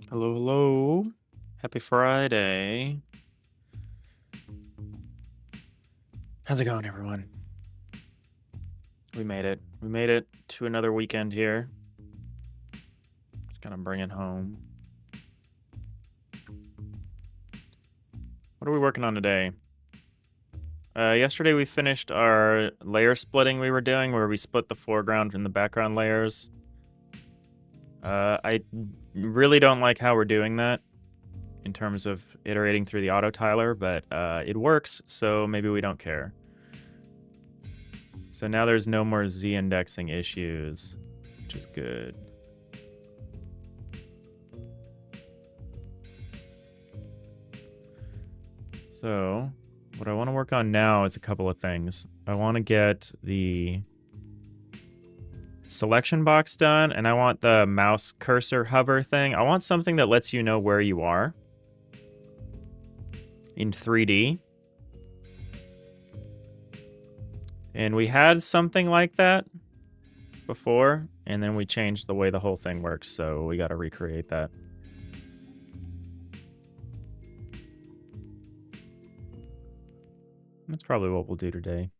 Hello, hello. Happy Friday. How's it going, everyone? We made it. We made it to another weekend here. Just gonna bring it home. What are we working on today? Yesterday we finished our layer splitting we were doing, where we split the foreground and the background layers. I really don't like how we're doing that in terms of iterating through the autotiler, but it works, so maybe we don't care. So now there's no more z-indexing issues, which is good. So what I want to work on now is a couple of things. I want to get the selection box done, and I want the mouse cursor hover thing. I want something that lets you know where you are in 3D. And we had something like that before, and then we changed the way the whole thing works, so we got to recreate that. That's probably what we'll do today.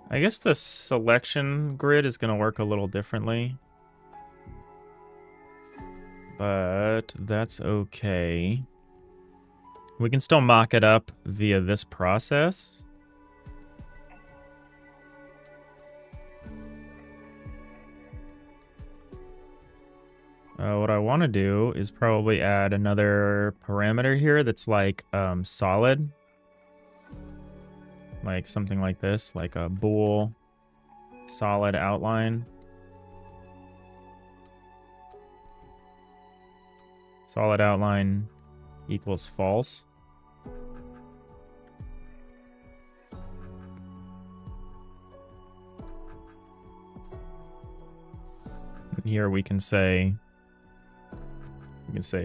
I guess the selection grid is going to work a little differently, but that's okay. We can still mock it up via this process. What I want to do is probably add another parameter here that's like solid. Like something like this, like a bool solid outline. Solid outline equals false. And here we can say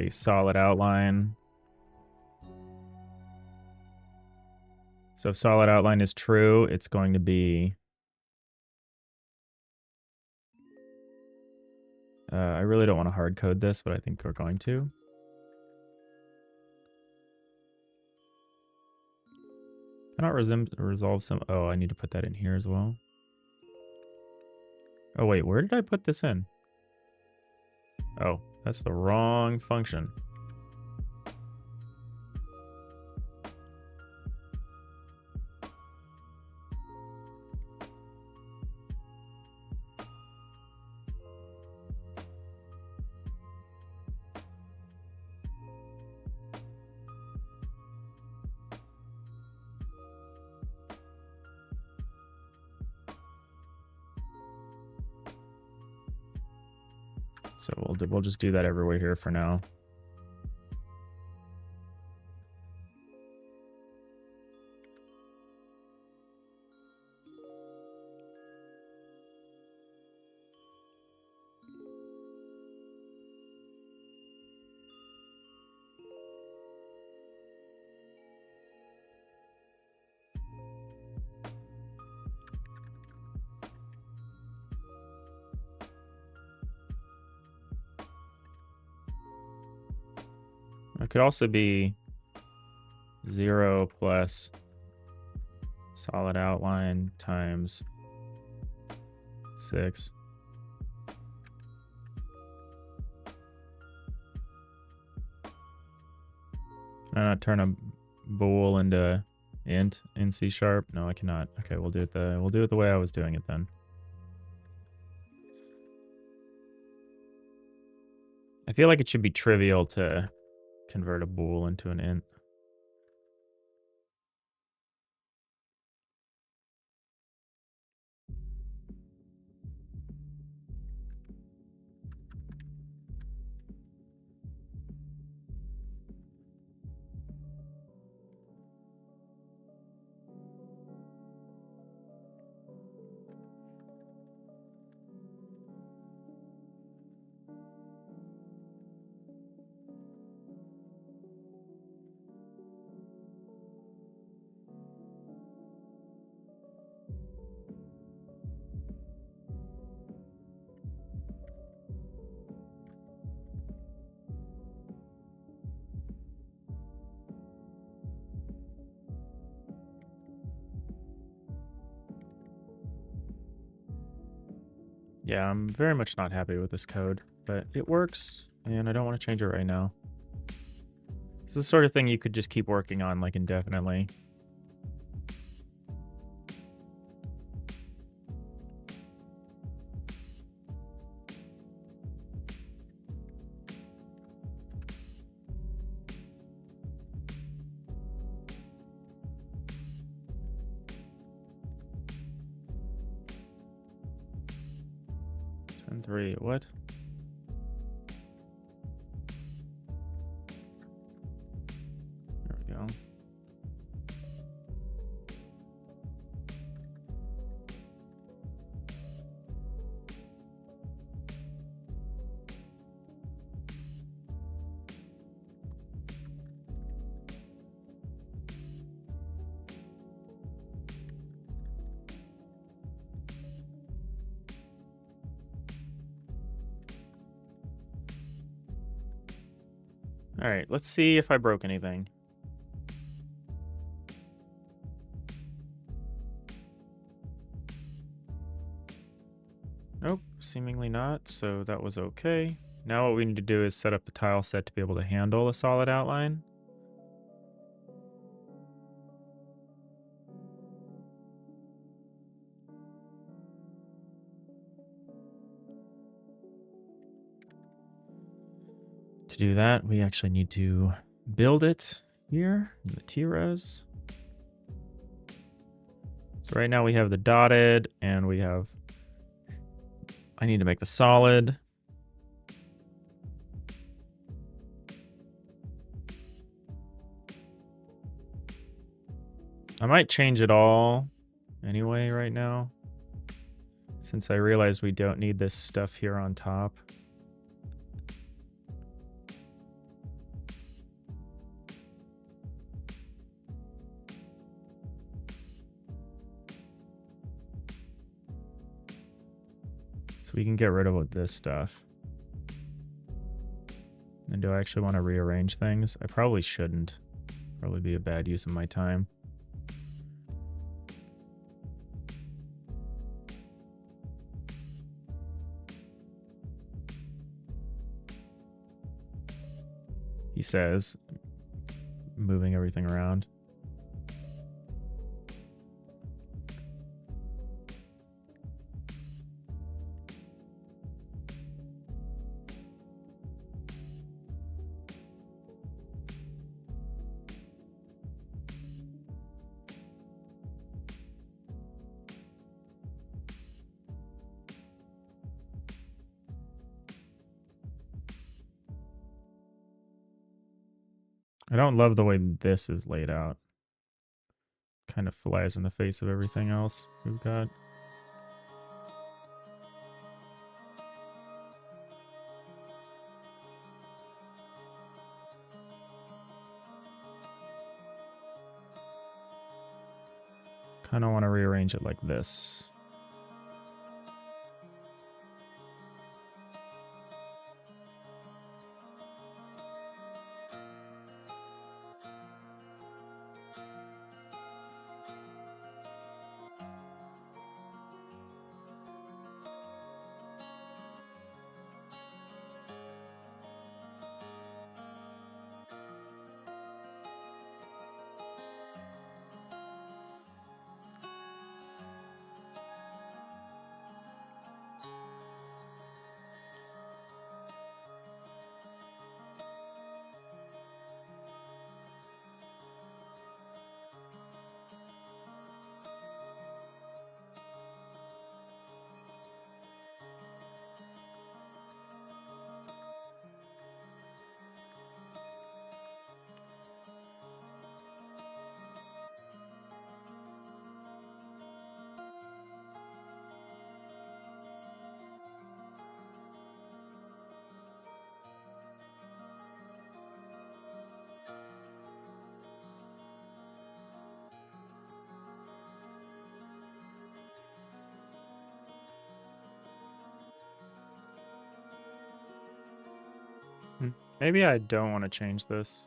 solid outline. So if solid outline is true, it's going to be I really don't want to hard code this, but I think we're going to. Cannot resolve some. Oh, I need to put that in here as well. Oh, wait, where did I put this in? Oh, that's the wrong function. So we'll just do that everywhere here for now. It could also be 0 plus solid outline times 6. Can I not turn a bool into int in C#? No, I cannot. Okay, we'll do it the way I was doing it then. I feel like it should be trivial to convert a bool into an int. Yeah, I'm very much not happy with this code, but it works, and I don't want to change it right now. It's the sort of thing you could just keep working on, like, indefinitely. And 3, what? There we go. All right, let's see if I broke anything. Nope, seemingly not, so that was okay. Now what we need to do is set up the tile set to be able to handle a solid outline. To do that, we actually need to build it here in the T-res. So right now we have the dotted, and we have... I need to make the solid. I might change it all anyway right now, since I realize we don't need this stuff here on top. So we can get rid of this stuff. And do I actually want to rearrange things? I probably shouldn't. Probably be a bad use of my time. He says, moving everything around. I don't love the way this is laid out. Kind of flies in the face of everything else we've got. Kind of want to rearrange it like this. Maybe I don't want to change this.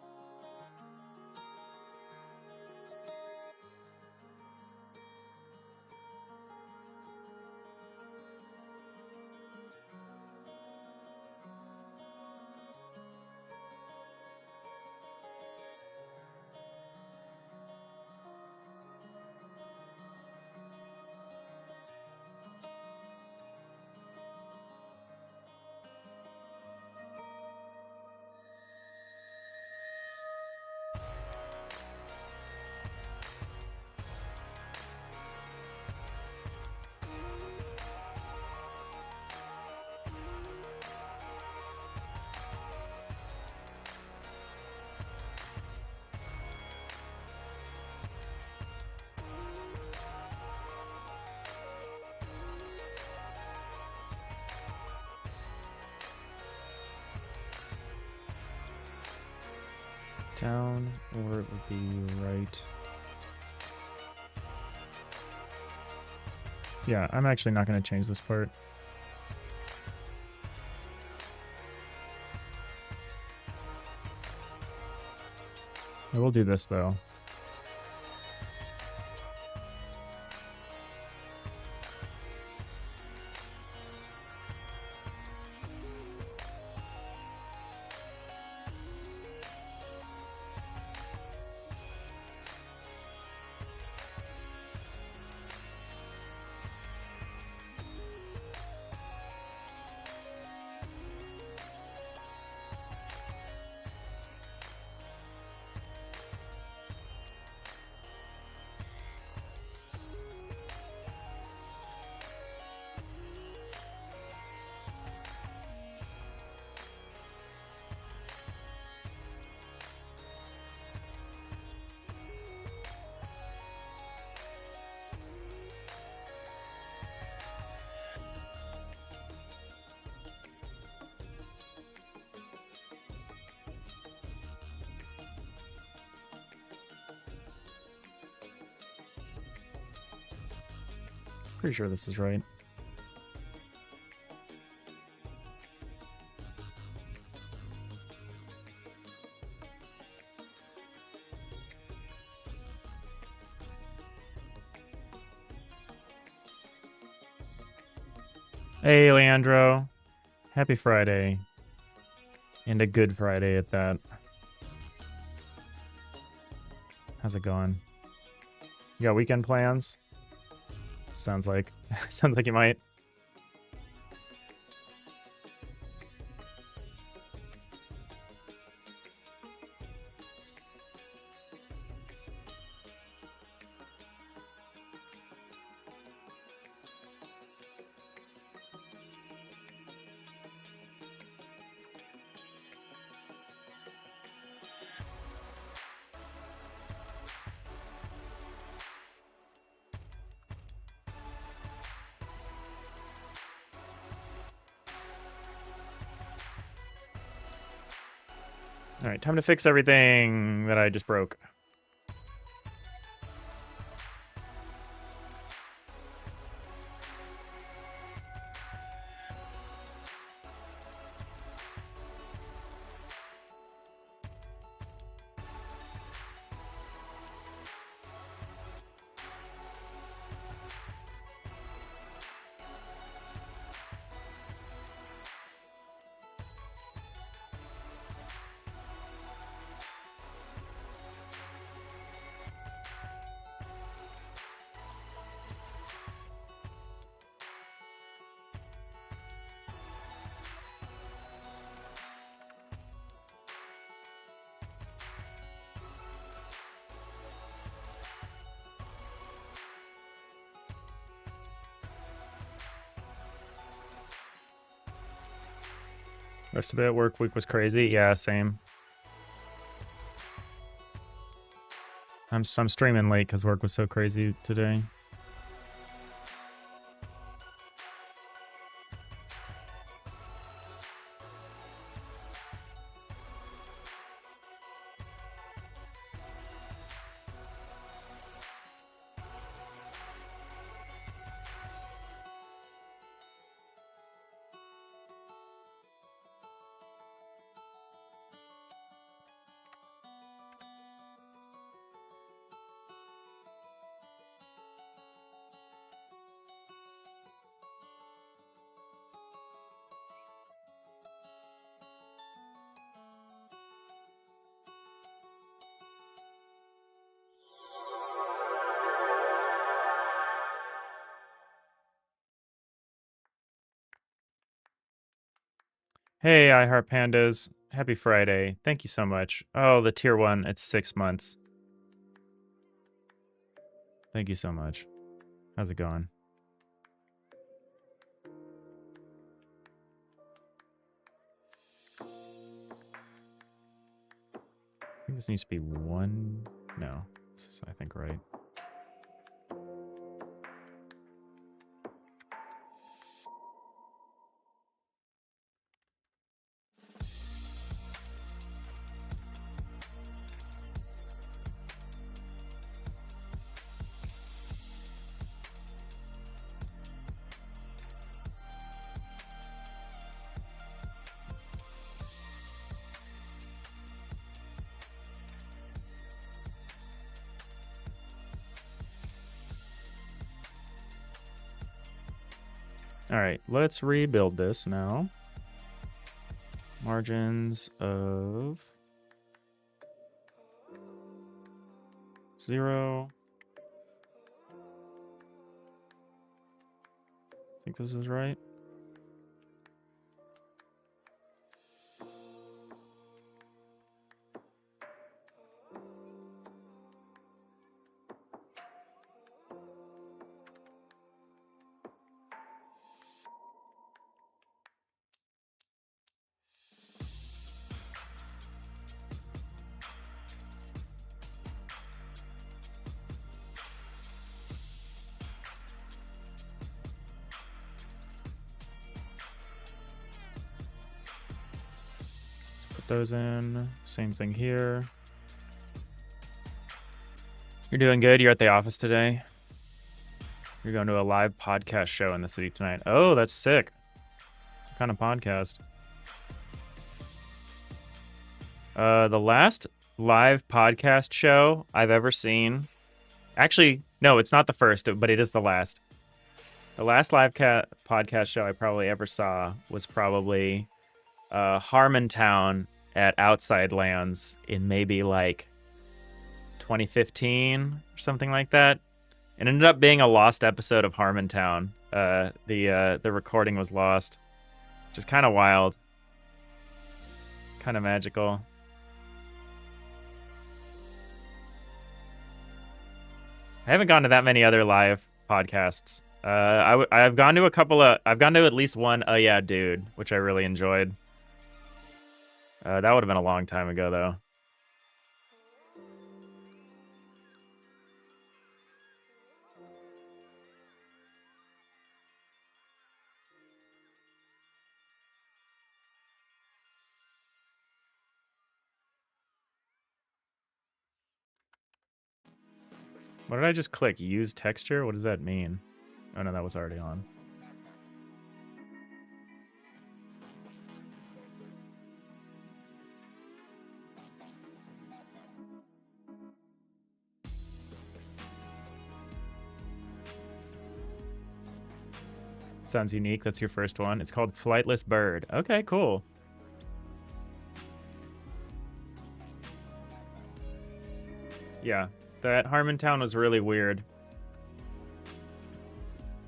Down, or it would be right. Yeah, I'm actually not going to change this part. I will do this though. Pretty sure this is right. Hey, Leandro. Happy Friday. And a good Friday at that. How's it going? You got weekend plans? Sounds like you might. All right, time to fix everything that I just broke. Rest of it, work week was crazy. Yeah, same. I'm streaming late because work was so crazy today. Hey, I Heart Pandas. Happy Friday. Thank you so much. Oh, the tier 1, it's 6 months. Thank you so much. How's it going? I think this needs to be 1. No, this is, I think, right. All right, let's rebuild this now. Margins of 0. I think this is right. Those in. Same thing here. You're doing good? You're at the office today? You're going to a live podcast show in the city tonight. Oh, that's sick. What kind of podcast? The last live podcast show I've ever seen. Actually, no, it's not the first, but it is the last. The last live podcast show I probably ever saw was probably Harmontown at Outside Lands in maybe like 2015 or something like that. It ended up being a lost episode of Harmontown. The recording was lost, which is kind of wild, kind of magical. I haven't gone to that many other live podcasts. I've gone to a couple of. I've gone to at least one. Oh yeah, dude, which I really enjoyed. That would have been a long time ago, though. What did I just click? Use texture? What does that mean? Oh no, that was already on. Sounds unique. That's your first one. It's called Flightless Bird. Okay, cool. Yeah, that Harmontown was really weird.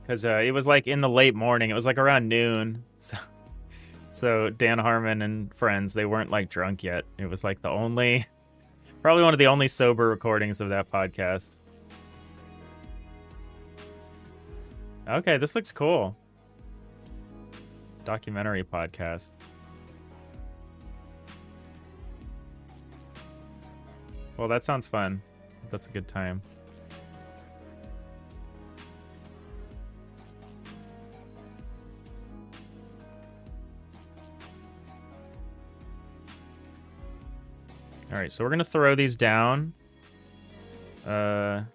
Because it was like in the late morning. It was like around noon. So Dan Harmon and friends, they weren't like drunk yet. It was like probably one of the only sober recordings of that podcast. Okay, this looks cool. Documentary podcast. Well, that sounds fun. That's a good time. All right, so we're gonna throw these down. And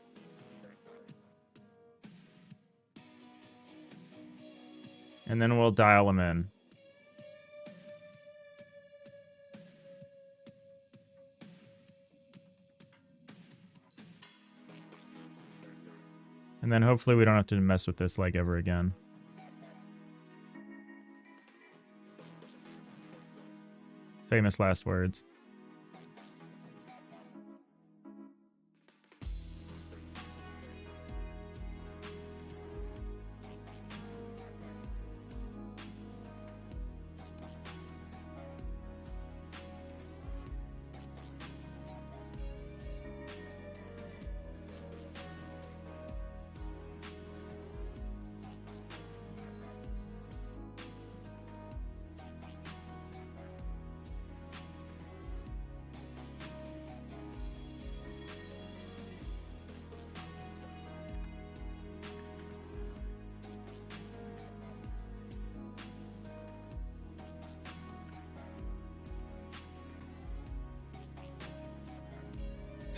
then we'll dial them in. And then hopefully we don't have to mess with this like ever again. Famous last words.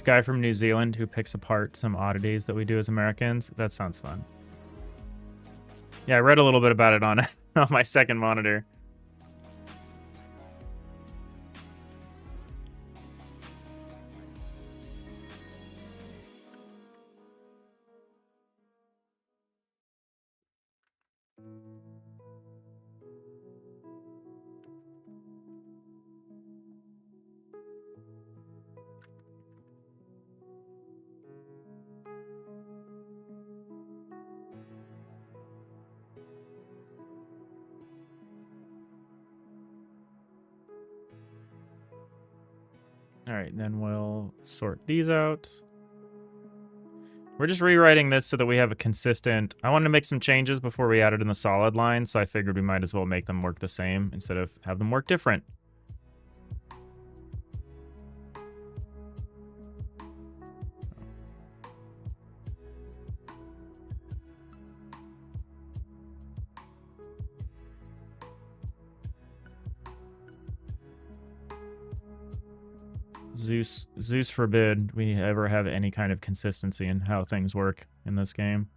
Guy from New Zealand who picks apart some oddities that we do as Americans. That sounds fun. Yeah, I read a little bit about it on my second monitor. All right, then we'll sort these out. We're just rewriting this so that we have a consistent... I wanted to make some changes before we added in the solid line, so I figured we might as well make them work the same instead of have them work different. Zeus forbid we ever have any kind of consistency in how things work in this game.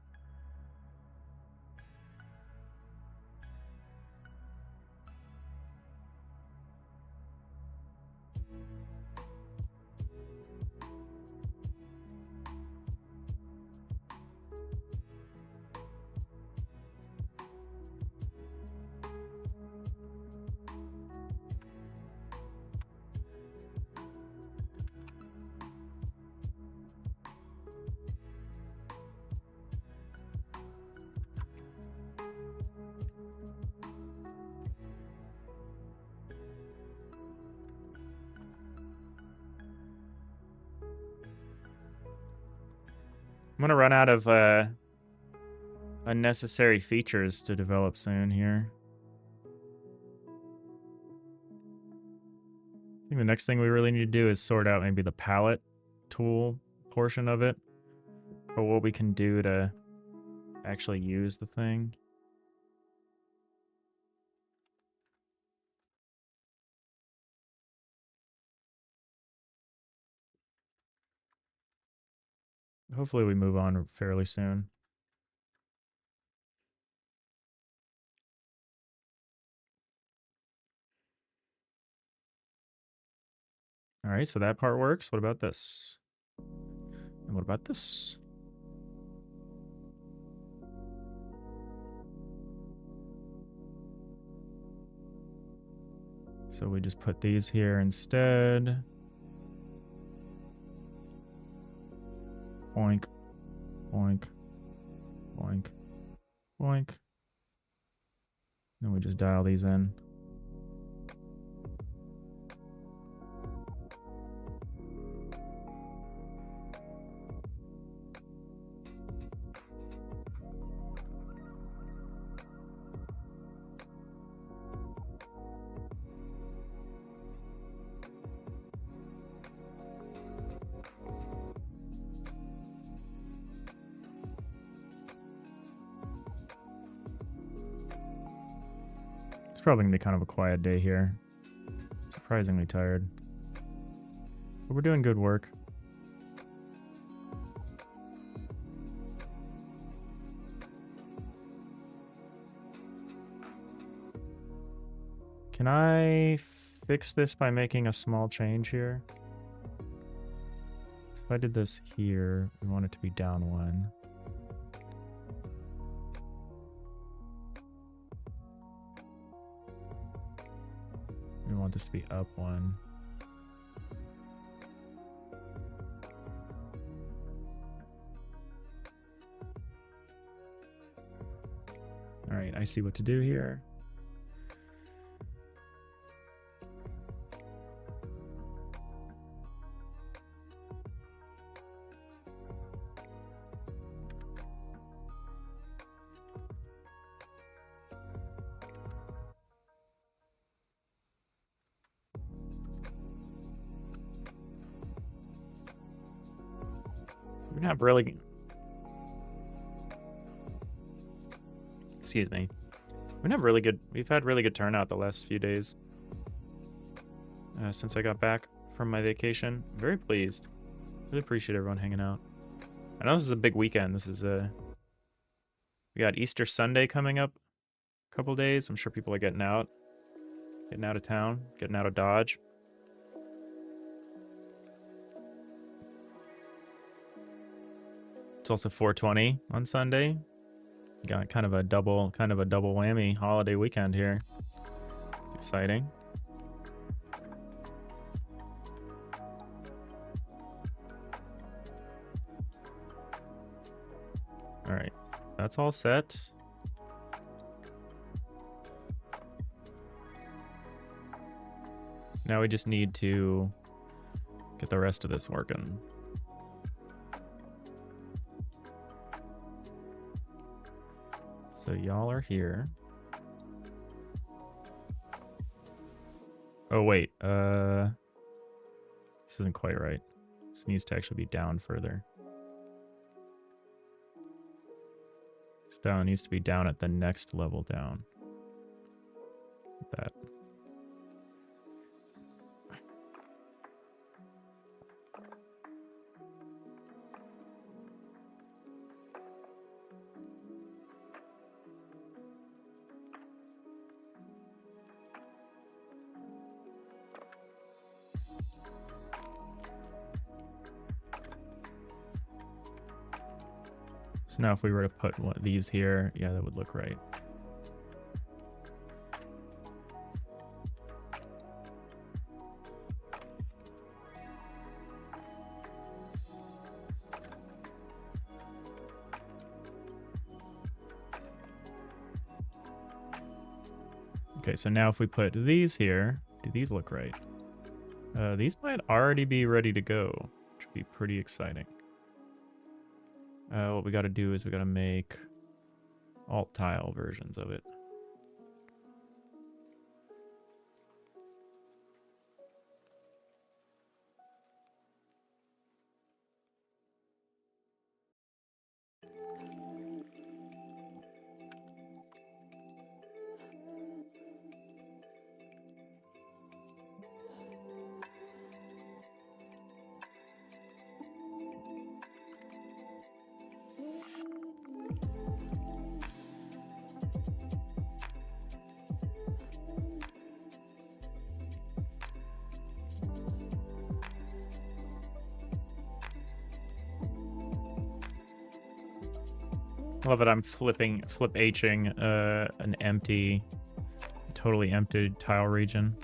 gonna run out of unnecessary features to develop soon here. I think the next thing we really need to do is sort out maybe the palette tool portion of it, or what we can do to actually use the thing. Hopefully we move on fairly soon. All right, so that part works. What about this? And what about this? So we just put these here instead. Boink, boink, boink, boink. Then we just dial these in. It's probably gonna be kind of a quiet day here. Surprisingly tired. But we're doing good work. Can I fix this by making a small change here? So if I did this here, we want it to be down 1. We want this to be up 1. All right, I see what to do here. We're not really... Excuse me. We've had really good turnout the last few days. Since I got back from my vacation. Very pleased. Really appreciate everyone hanging out. I know this is a big weekend. This is we got Easter Sunday coming up a couple days. I'm sure people are getting out of town, getting out of Dodge. It's also 420 on Sunday. Got kind of a double whammy holiday weekend here. It's exciting. All right, that's all set. Now we just need to get the rest of this working. So y'all are here. Oh wait, this isn't quite right. This needs to actually be down further. This down needs to be down at the next level down. Like that. So now if we were to put one of these here, yeah, that would look right. Okay, so now if we put these here, do these look right? These might already be ready to go, which would be pretty exciting. What we got to do is we got to make alt tile versions of it. Love it. I'm flip Hing an empty, totally empty tile region.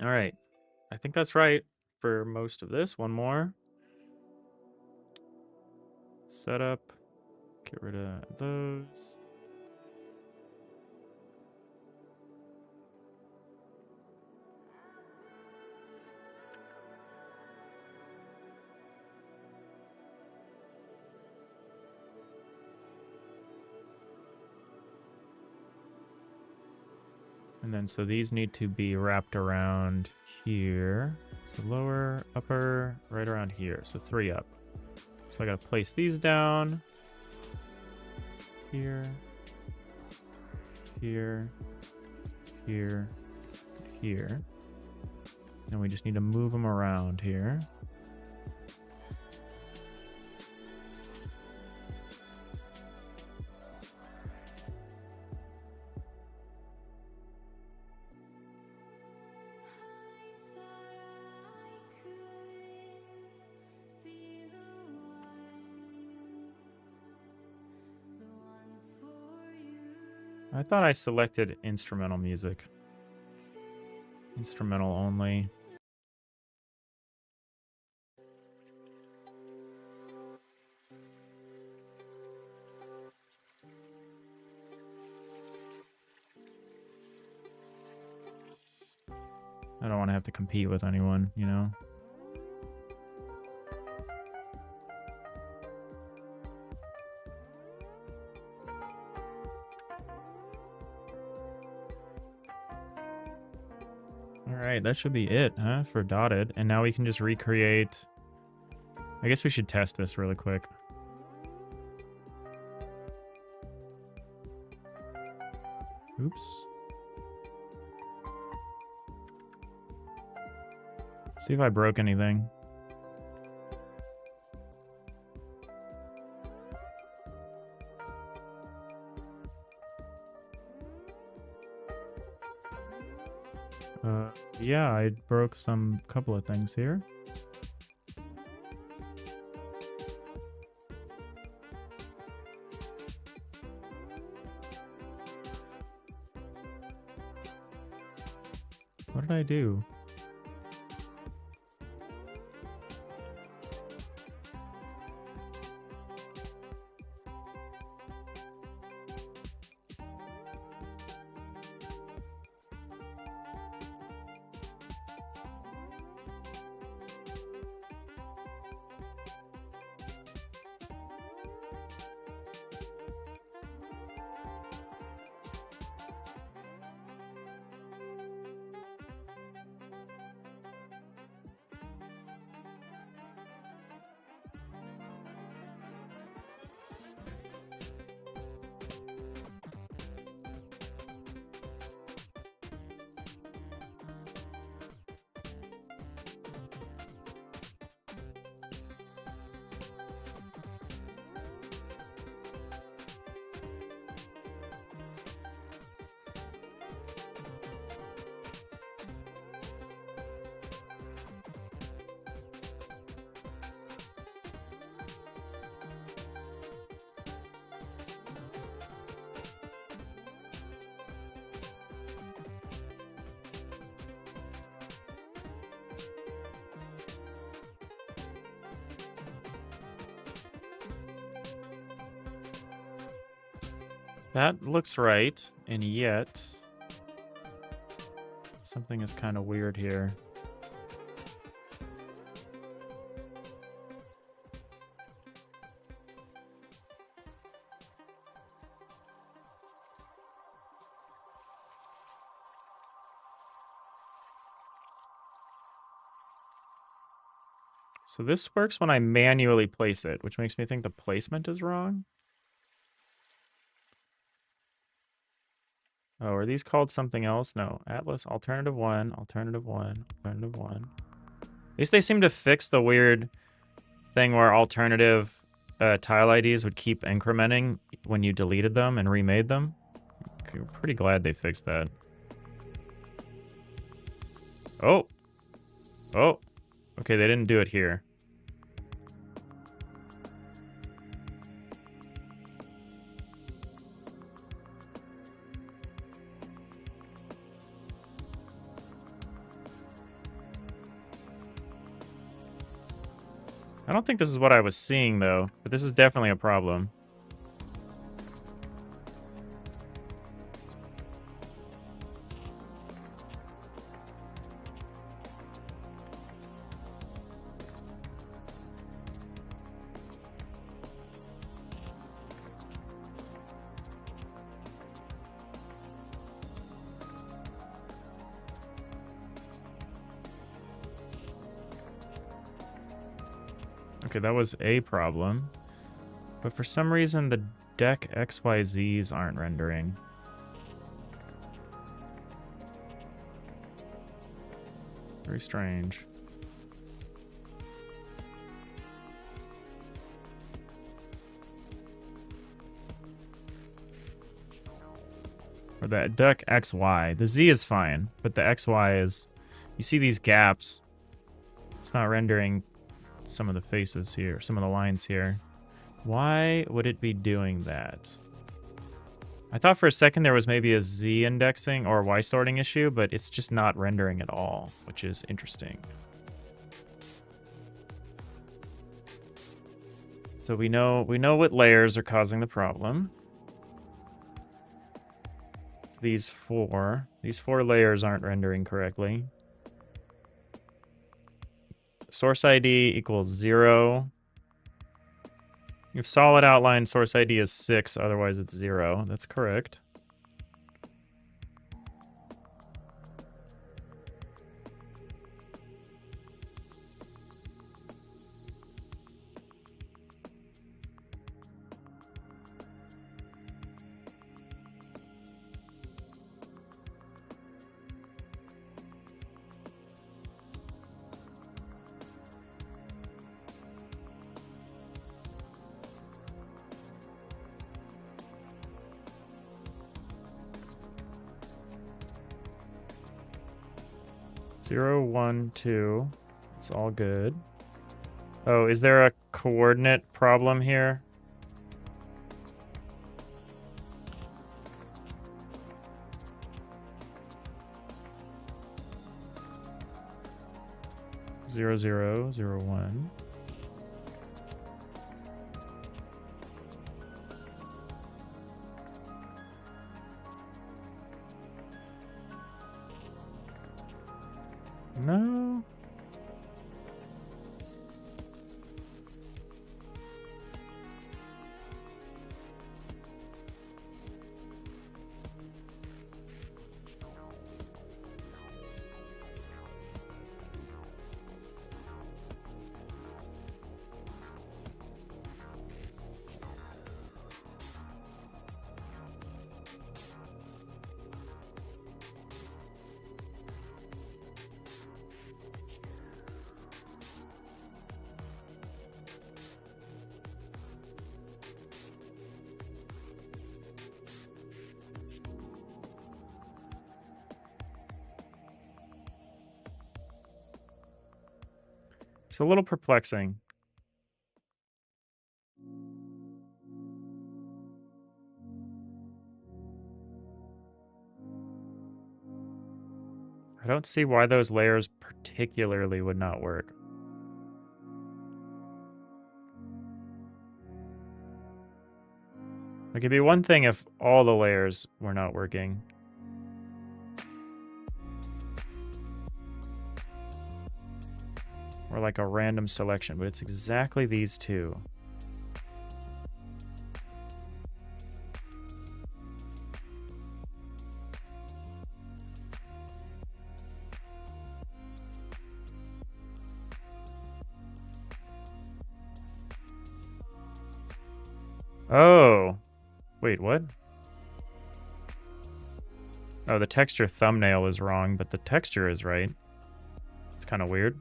All right. I think that's right for most of this. One more. Setup. Get rid of those. And then so these need to be wrapped around here. So lower, upper, right around here. So 3 up. So I gotta place these down. Here. Here. Here. Here. And we just need to move them around here. I thought I selected instrumental music. Instrumental only. I don't want to have to compete with anyone, you know? right, that should be it, huh, for dotted. And now we can just recreate... I guess we should test this really quick. Oops. See if I broke anything. Yeah, I broke couple of things here. What did I do? That looks right, and yet something is kind of weird here. So this works when I manually place it, which makes me think the placement is wrong. Oh, are these called something else? No. Atlas, alternative 1, alternative 1, alternative 1. At least they seem to fix the weird thing where alternative tile IDs would keep incrementing when you deleted them and remade them. I'm pretty glad they fixed that. Oh. Oh. Okay, they didn't do it here. I don't think this is what I was seeing, though, but this is definitely a problem. Okay, that was a problem. But for some reason, the deck XYZs aren't rendering. Very strange. Or the deck XY. The Z is fine, but the XY is... You see these gaps. It's not rendering some of the faces here, some of the lines here. Why would it be doing that? I thought for a second there was maybe a Z indexing or Y sorting issue, but it's just not rendering at all, which is interesting. So we know what layers are causing the problem. These four layers aren't rendering correctly. Source ID equals 0. If solid outline source ID is 6, otherwise it's 0. That's correct. 0, 1, 2. It's all good. Oh, is there a coordinate problem here? Zero, 0, 0, 1. No. It's a little perplexing. I don't see why those layers particularly would not work. Like, it'd be one thing if all the layers were not working. Or like a random selection, but it's exactly these two. Oh, wait, what? Oh, the texture thumbnail is wrong, but the texture is right. It's kind of weird.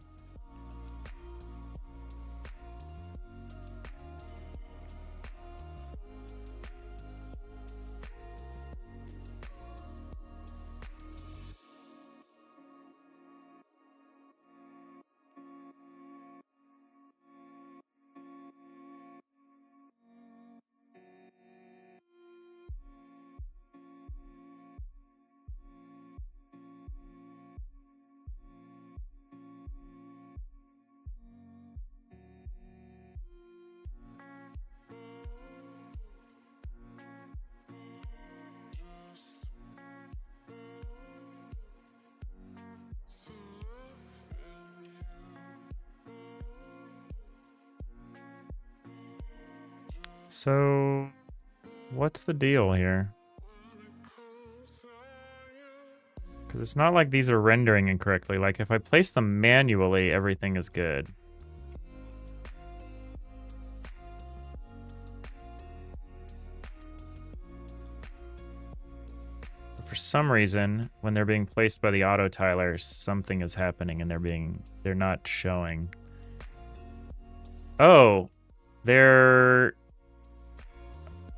So, what's the deal here? Because it's not like these are rendering incorrectly. Like, if I place them manually, everything is good. But for some reason, when they're being placed by the autotiler, something is happening and they're not showing. Oh,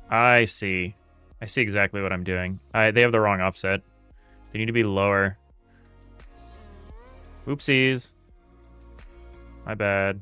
I see. I see exactly what I'm doing. They have the wrong offset. They need to be lower. Oopsies. My bad.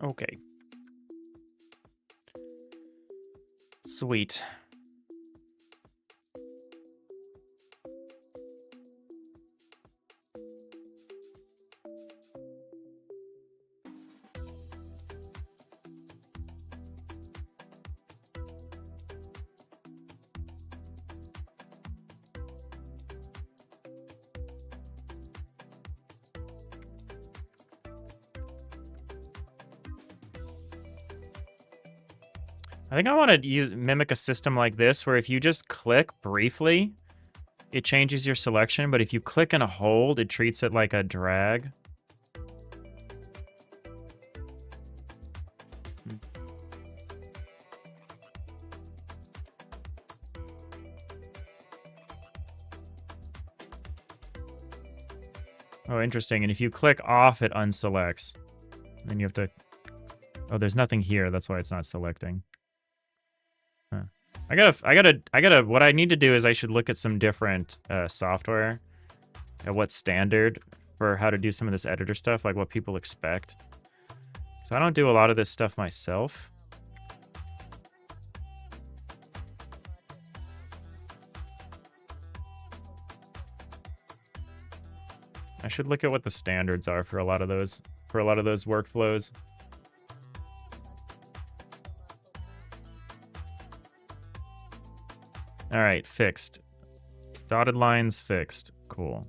Okay. Sweet. I think I want to mimic a system like this where if you just click briefly, it changes your selection, but if you click and hold, it treats it like a drag. Oh, interesting. And if you click off, it unselects. Then you have to... Oh, there's nothing here. That's why it's not selecting. Huh. What I need to do is I should look at some different software at what's standard for how to do some of this editor stuff, like what people expect. So I don't do a lot of this stuff myself. I should look at what the standards are for a lot of those workflows. All right, fixed. Dotted lines fixed. Cool.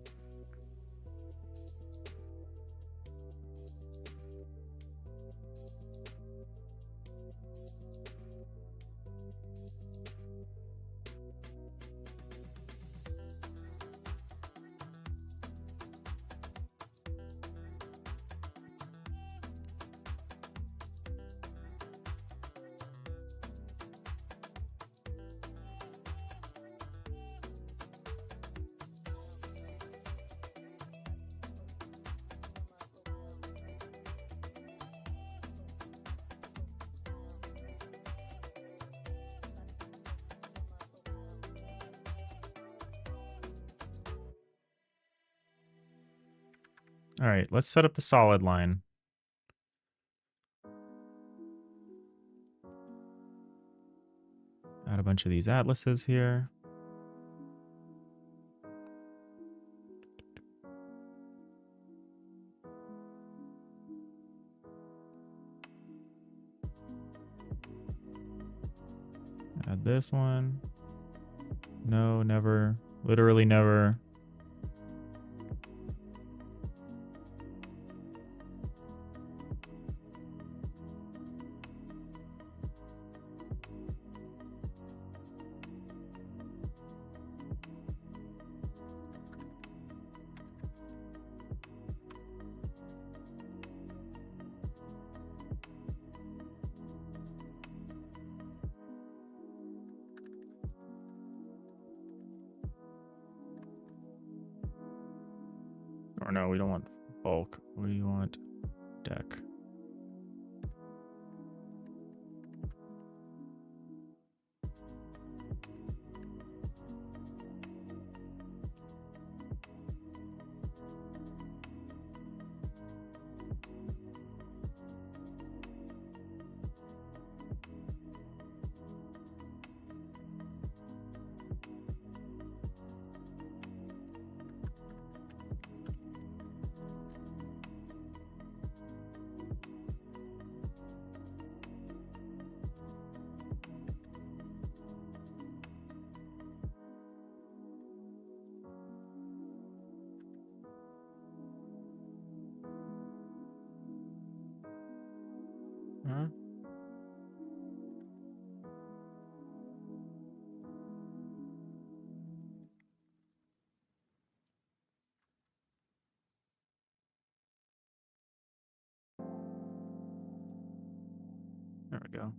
All right, let's set up the solid line. Add a bunch of these atlases here. Add this one. No, never. Literally never. Or no, we don't want bulk. We want deck. Huh? There we go.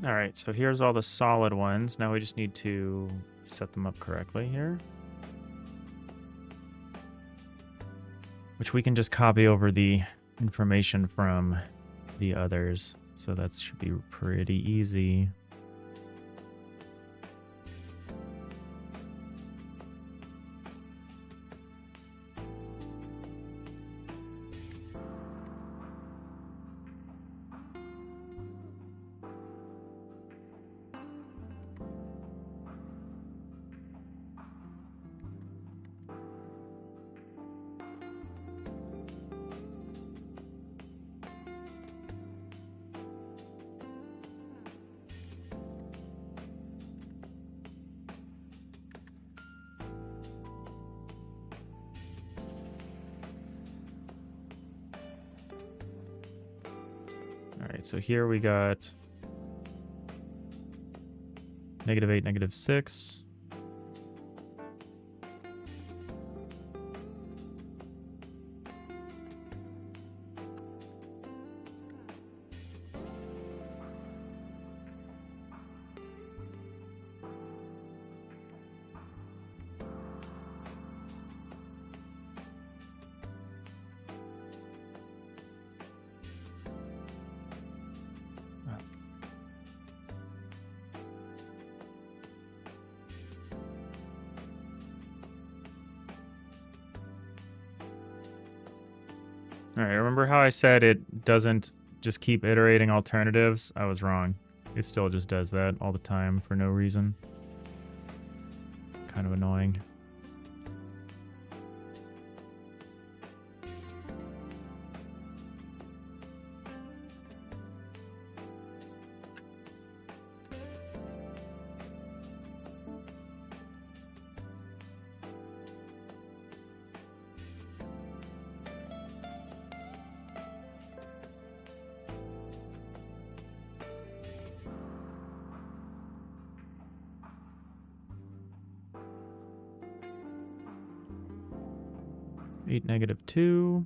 All right, so here's all the solid ones. Now we just need to set them up correctly here. Which we can just copy over the information from the others. So that should be pretty easy. All right, so here we got -8, -6. All right, remember how I said it doesn't just keep iterating alternatives? I was wrong. It still just does that all the time for no reason. Kind of annoying. Eight, -2.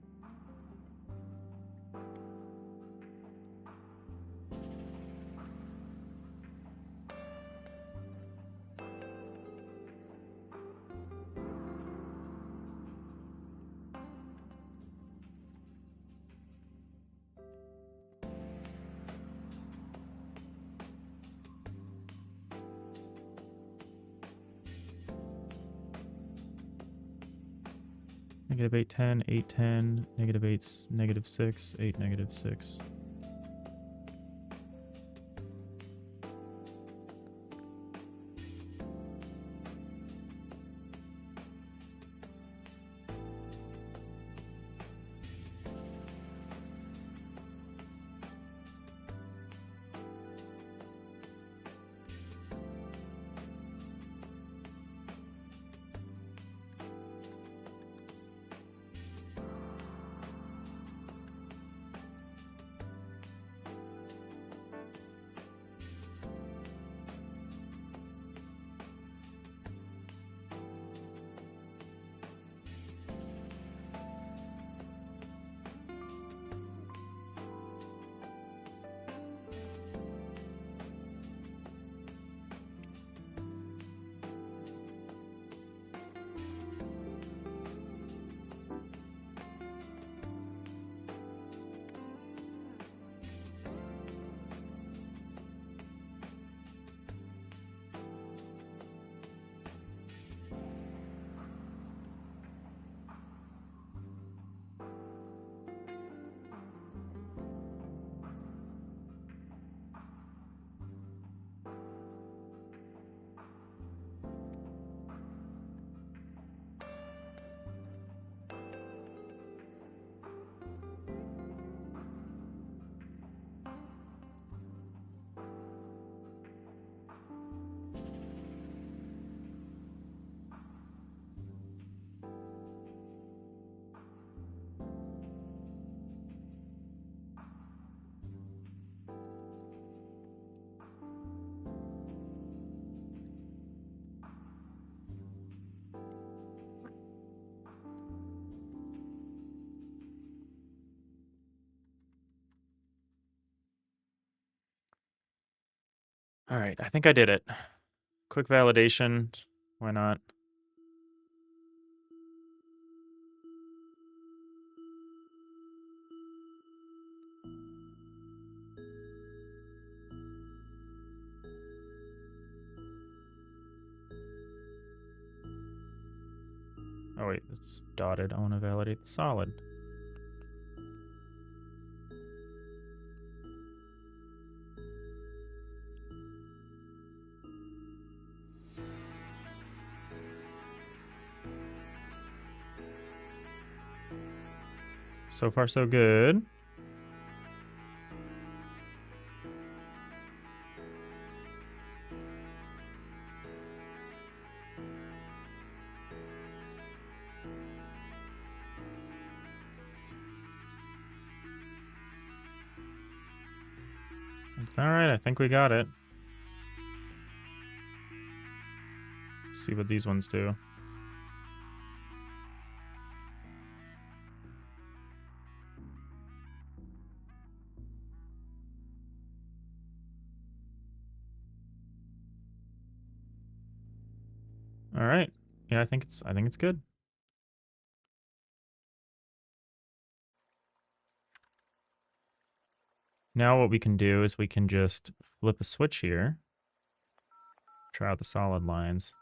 -8, 10, 8, 10, -8's, -6, 8, -6. All right, I think I did it. Quick validation. Why not? Oh wait, it's dotted. I want to validate the solid. So far, so good. All right, I think we got it. Let's see what these ones do. All right. Yeah, I think it's good. Now what we can do is we can just flip a switch here. Try out the solid lines.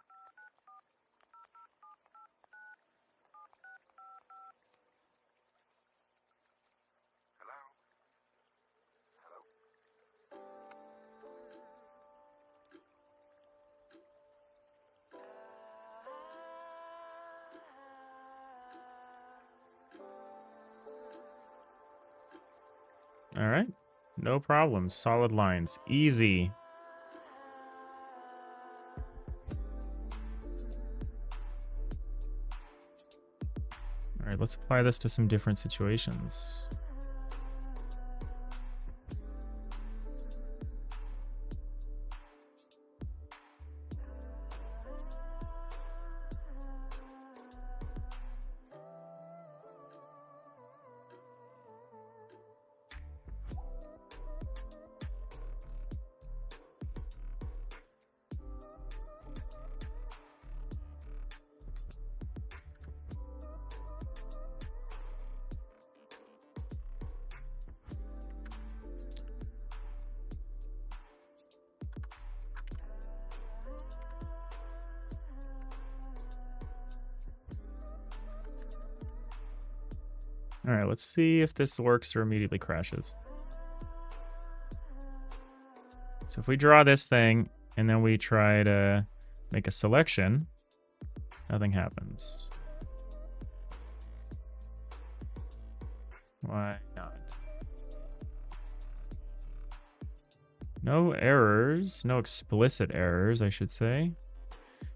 All right. No problem. Solid lines. Easy. All right, let's apply this to some different situations. All right, let's see if this works or immediately crashes. So if we draw this thing and then we try to make a selection, nothing happens. Why not? No errors, no explicit errors, I should say.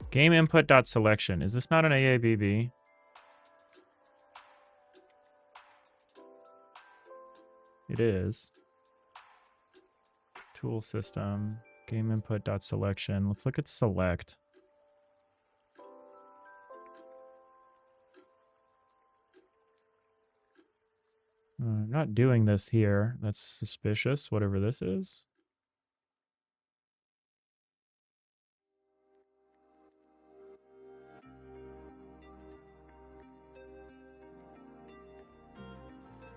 Game input.selection. Is this not an AABB? It is. Tool system, game input.selection. Let's look at select. I'm not doing this here. That's suspicious, whatever this is.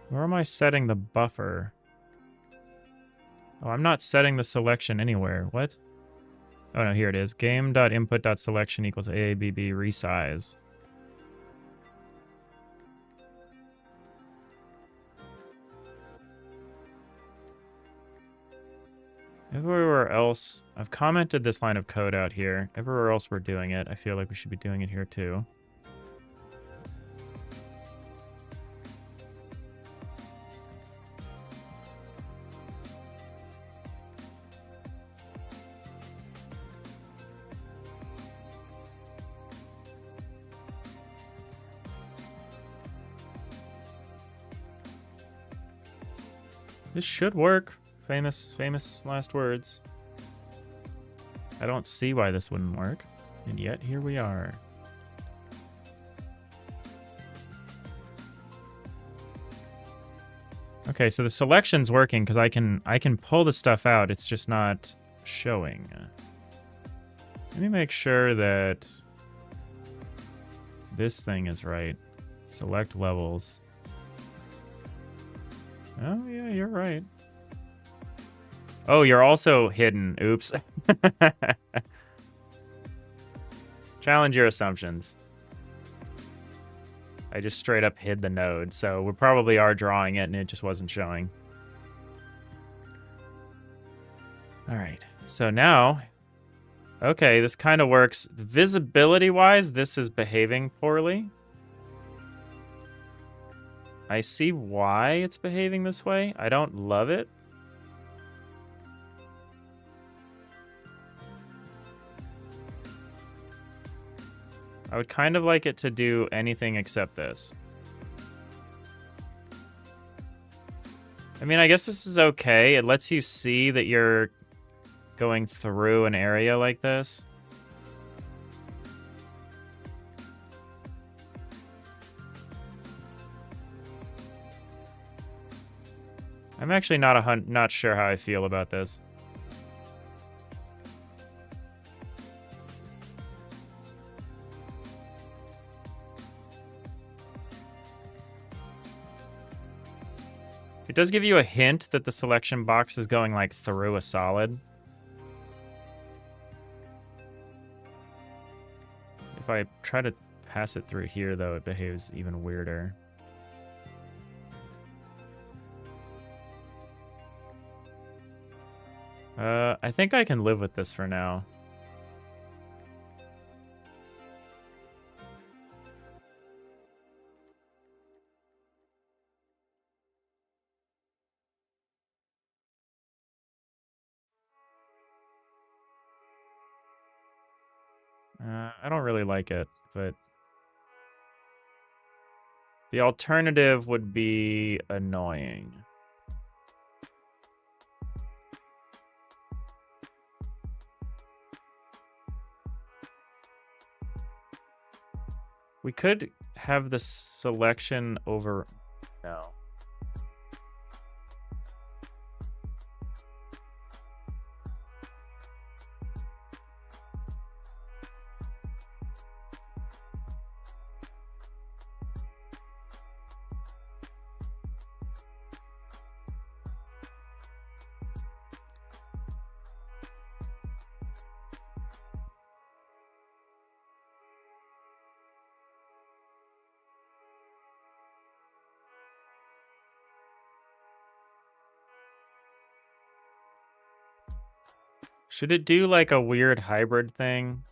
Where am I setting the buffer? Oh, I'm not setting the selection anywhere. What? Oh no, here it is. Game.input.selection equals AABB resize. Everywhere else, I've commented this line of code out here. Everywhere else we're doing it. I feel like we should be doing it here too. This should work. Famous last words. I don't see why this wouldn't work. And yet, here we are. Okay, so the selection's working because I can pull the stuff out. It's just not showing. Let me make sure that this thing is right. Select levels. Oh, yeah, you're right. Oh, you're also hidden. Oops. Challenge your assumptions. I just straight up hid the node, so we probably are drawing it and it just wasn't showing. All right, so now, okay, this kind of works. Visibility-wise, this is behaving poorly. I see why it's behaving this way. I don't love it. I would kind of like it to do anything except this. I mean, I guess this is okay. It lets you see that you're going through an area like this. I'm actually not sure how I feel about this. It does give you a hint that the selection box is going like through a solid. If I try to pass it through here, though, it behaves even weirder. I think I can live with this for now. I don't really like it, but the alternative would be annoying. We could have the selection over... No. Should it do like a weird hybrid thing?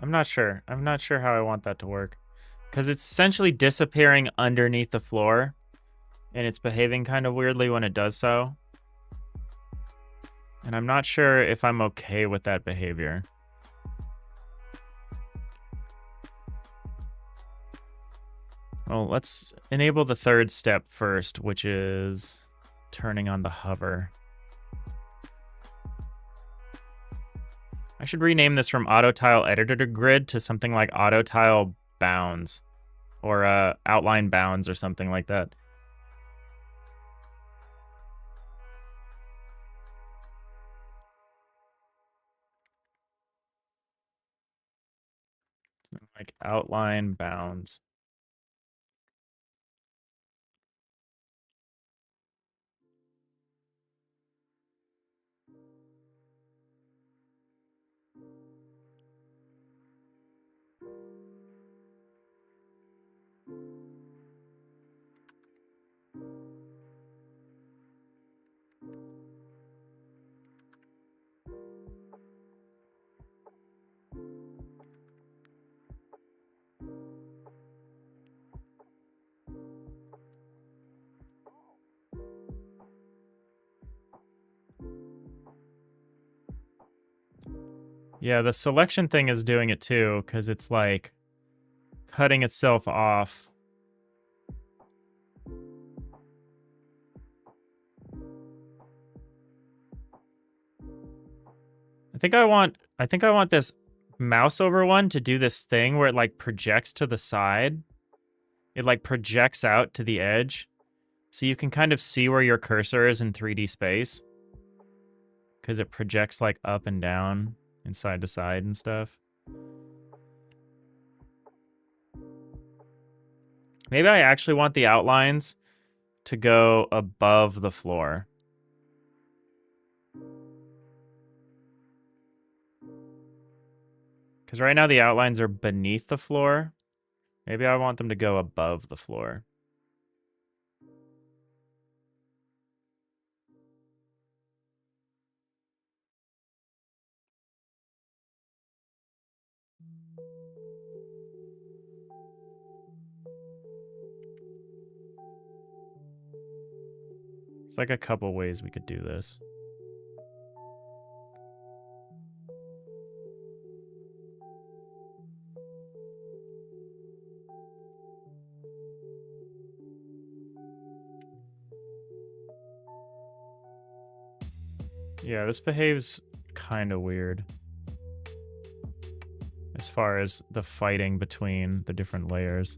I'm not sure. I'm not sure how I want that to work. Because it's essentially disappearing underneath the floor. And it's behaving kind of weirdly when it does so. And I'm not sure if I'm okay with that behavior. Well, let's enable the third step first, which is turning on the hover. I should rename this from autotile editor to grid to something like autotile bounds or outline bounds or something like that. Like outline bounds. Yeah, the selection thing is doing it too, because it's like cutting itself off. think I want this mouse over one to do this thing where it like projects to the side. It like projects out to the edge. So you can kind of see where your cursor is in 3D space. Because it projects like up and down and side to side and stuff. Maybe I actually want the outlines to go above the floor. Because right now the outlines are beneath the floor. Maybe I want them to go above the floor. There's like a couple ways we could do this. Yeah, this behaves kind of weird. As far as the fighting between the different layers.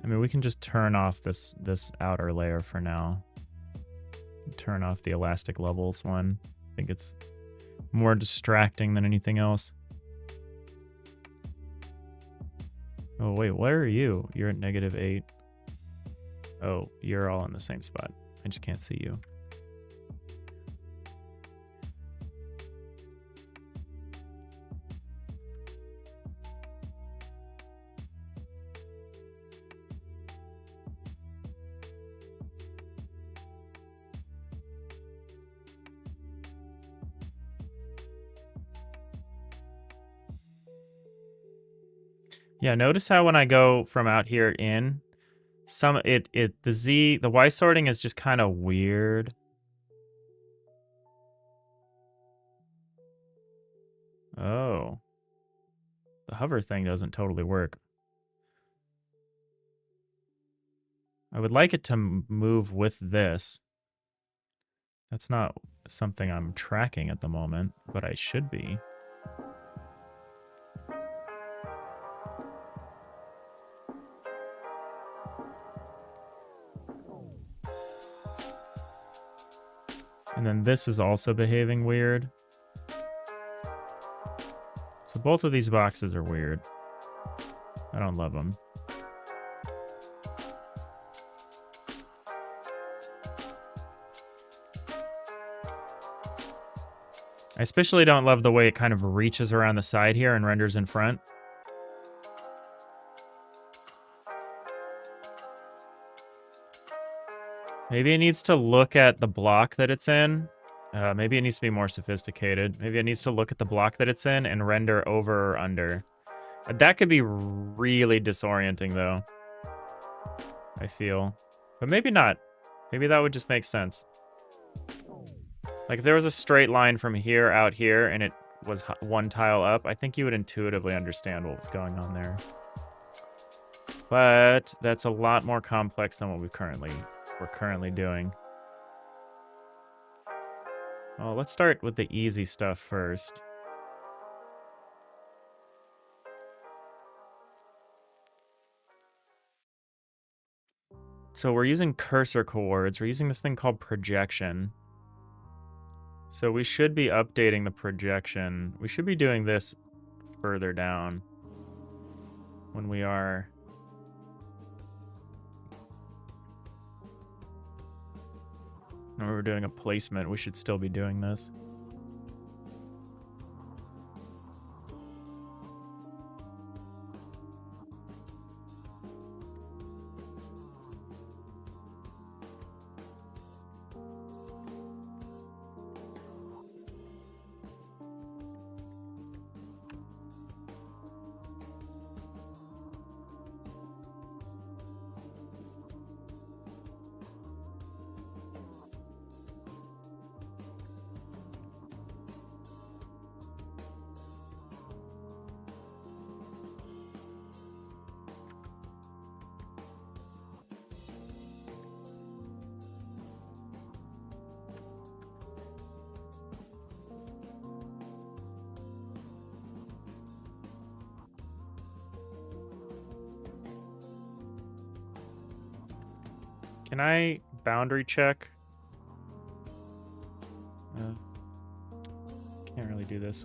I mean, we can just turn off this outer layer for now. Turn off the elastic levels one. I think it's more distracting than anything else. Oh, wait, where are you? You're at -8. Oh, you're all in the same spot. I just can't see you. Yeah, notice how when I go from out here in, the Y sorting is just kind of weird. Oh. The hover thing doesn't totally work. I would like it to move with this. That's not something I'm tracking at the moment, but I should be. And then this is also behaving weird. So both of these boxes are weird. I don't love them. I especially don't love the way it kind of reaches around the side here and renders in front. Maybe it needs to look at the block that it's in. Maybe it needs to be more sophisticated. Maybe it needs to look at the block that it's in and render over or under. That could be really disorienting, though. I feel. But maybe not. Maybe that would just make sense. Like, if there was a straight line from here out here and it was one tile up, I think you would intuitively understand what was going on there. But that's a lot more complex than what we're currently doing. Well, let's start with the easy stuff first. So we're using cursor coords. We're using this thing called projection. So we should be updating the projection. We should be doing this further down when we are... When we're doing a placement, we should still be doing this. Can I boundary check? Can't really do this.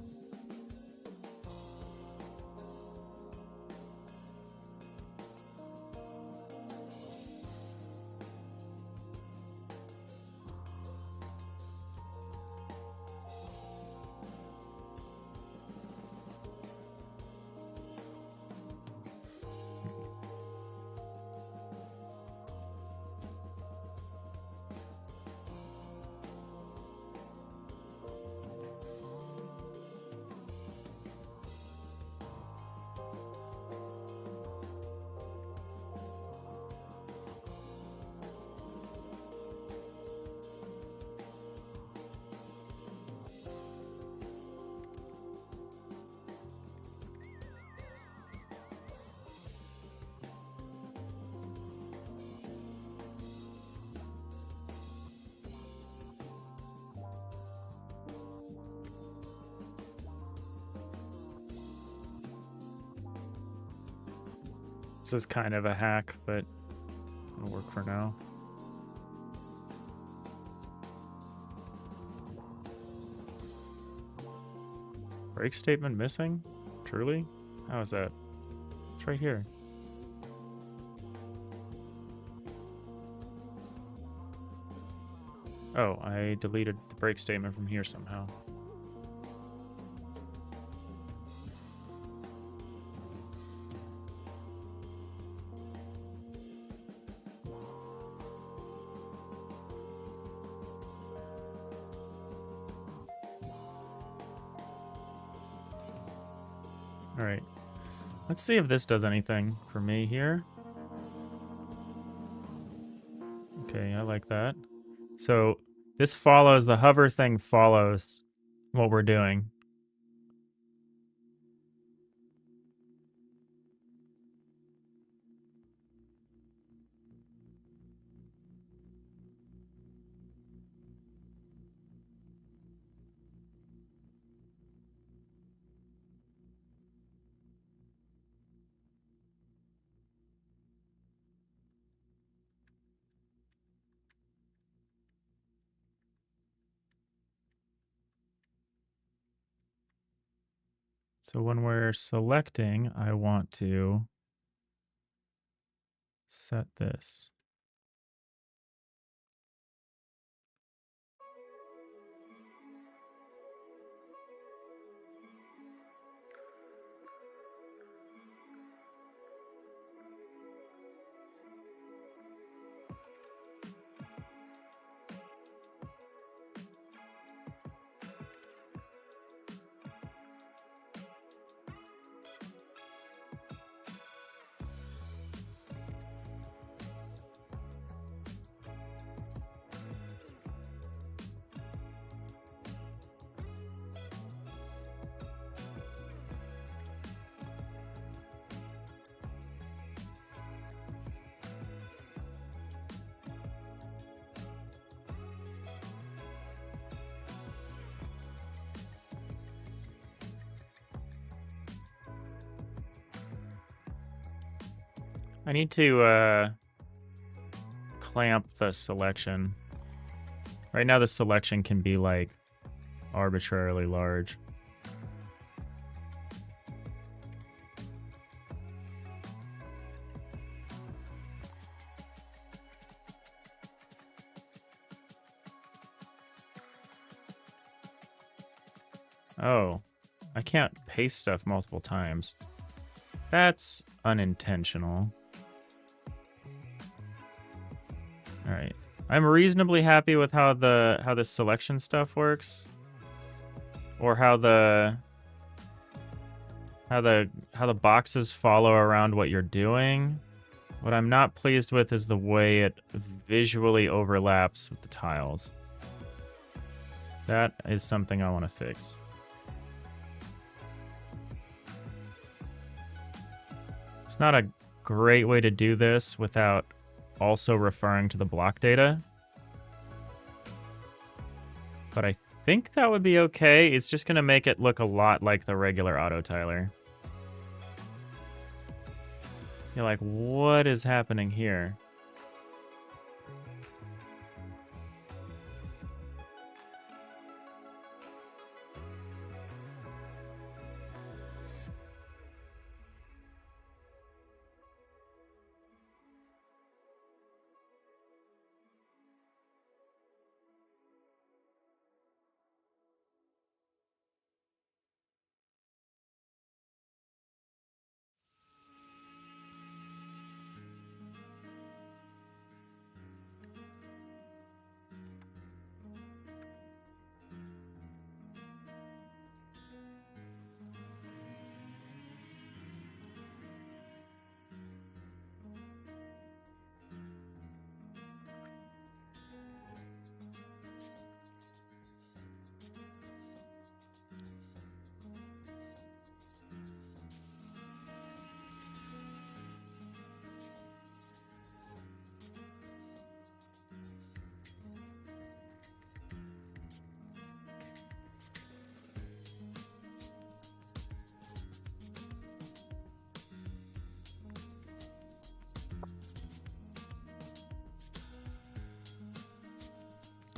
This is kind of a hack, but it'll work for now. Break statement missing? Truly? How is that? It's right here. Oh, I deleted the break statement from here somehow. All right, let's see if this does anything for me here. Okay, I like that. So this follows, the hover thing follows what we're doing. So when we're selecting, I want to set this. I need to clamp the selection. Right now the selection can be like arbitrarily large. Oh, I can't paste stuff multiple times. That's unintentional. All right, I'm reasonably happy with how the selection stuff works, or how the boxes follow around what you're doing. What I'm not pleased with is the way it visually overlaps with the tiles. That is something I want to fix. It's not a great way to do this without also referring to the block data, but I think that would be okay. It's just going to make it look a lot like the regular autotiler. You're like, what is happening here?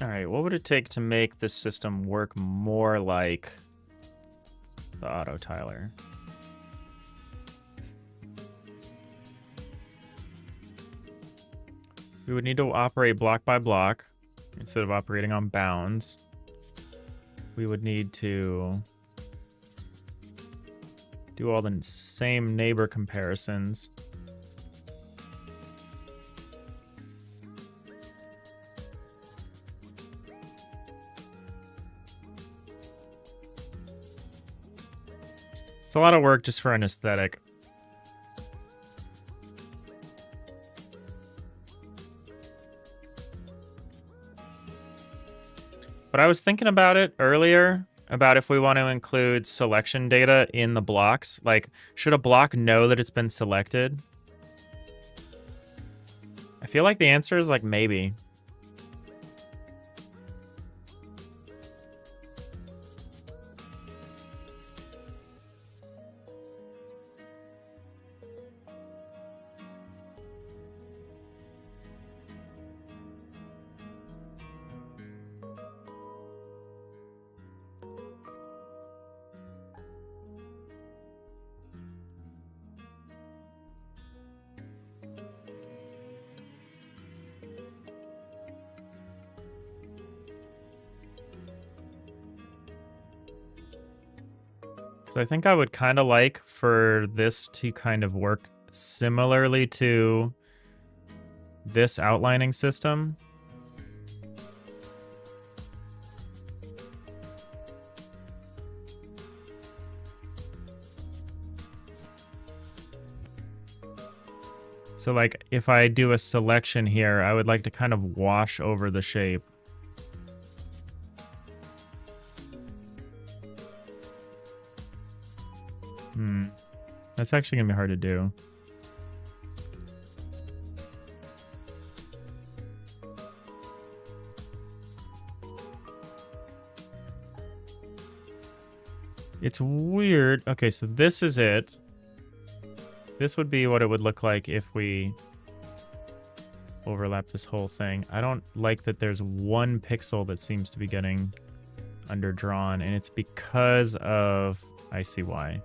All right, what would it take to make this system work more like the autotiler? We would need to operate block by block instead of operating on bounds. We would need to do all the same neighbor comparisons. It's a lot of work just for an aesthetic. But I was thinking about it earlier, about if we want to include selection data in the blocks. Like, should a block know that it's been selected? I feel like the answer is like maybe. So I think I would kind of like for this to kind of work similarly to this outlining system. So like if I do a selection here, I would like to kind of wash over the shape. That's actually gonna be hard to do. It's weird. Okay, so this is it. This would be what it would look like if we overlap this whole thing. I don't like that there's one pixel that seems to be getting underdrawn, and it's because of... I see why.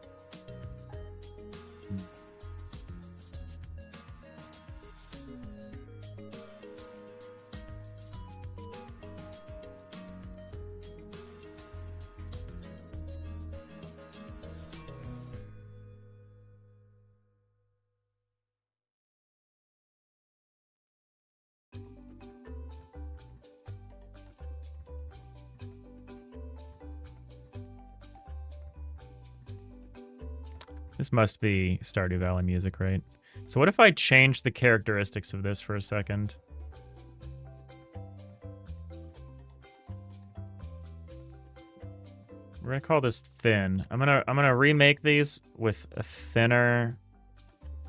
This must be Stardew Valley music, right? So what if I change the characteristics of this for a second? We're gonna call this thin. I'm gonna remake these with a thinner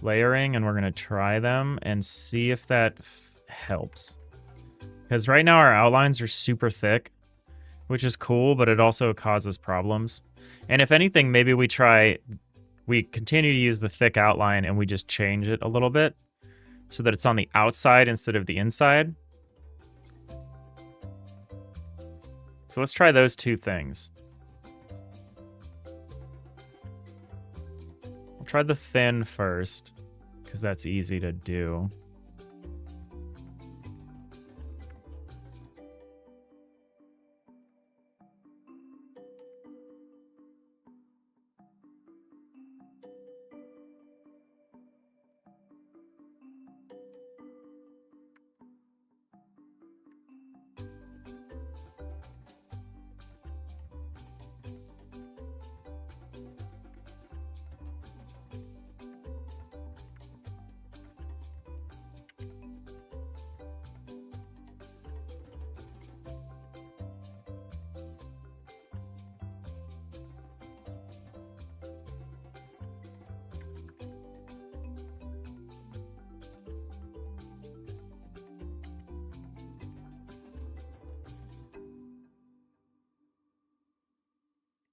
layering, and we're gonna try them and see if that helps. Because right now our outlines are super thick, which is cool, but it also causes problems. And if anything, maybe we continue to use the thick outline and we just change it a little bit so that it's on the outside instead of the inside. So let's try those two things. I'll try the thin first because that's easy to do.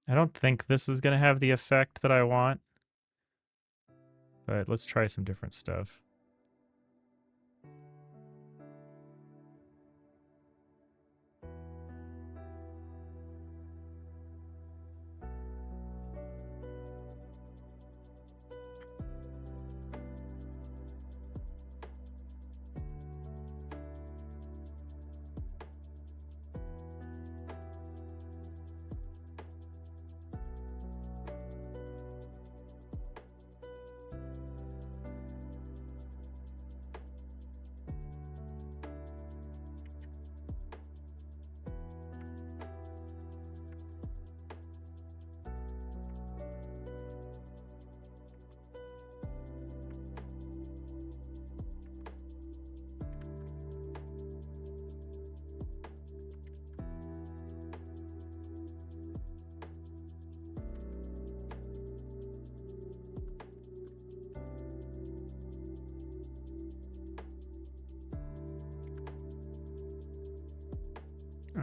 I don't think this is going to have the effect that I want, but let's try some different stuff.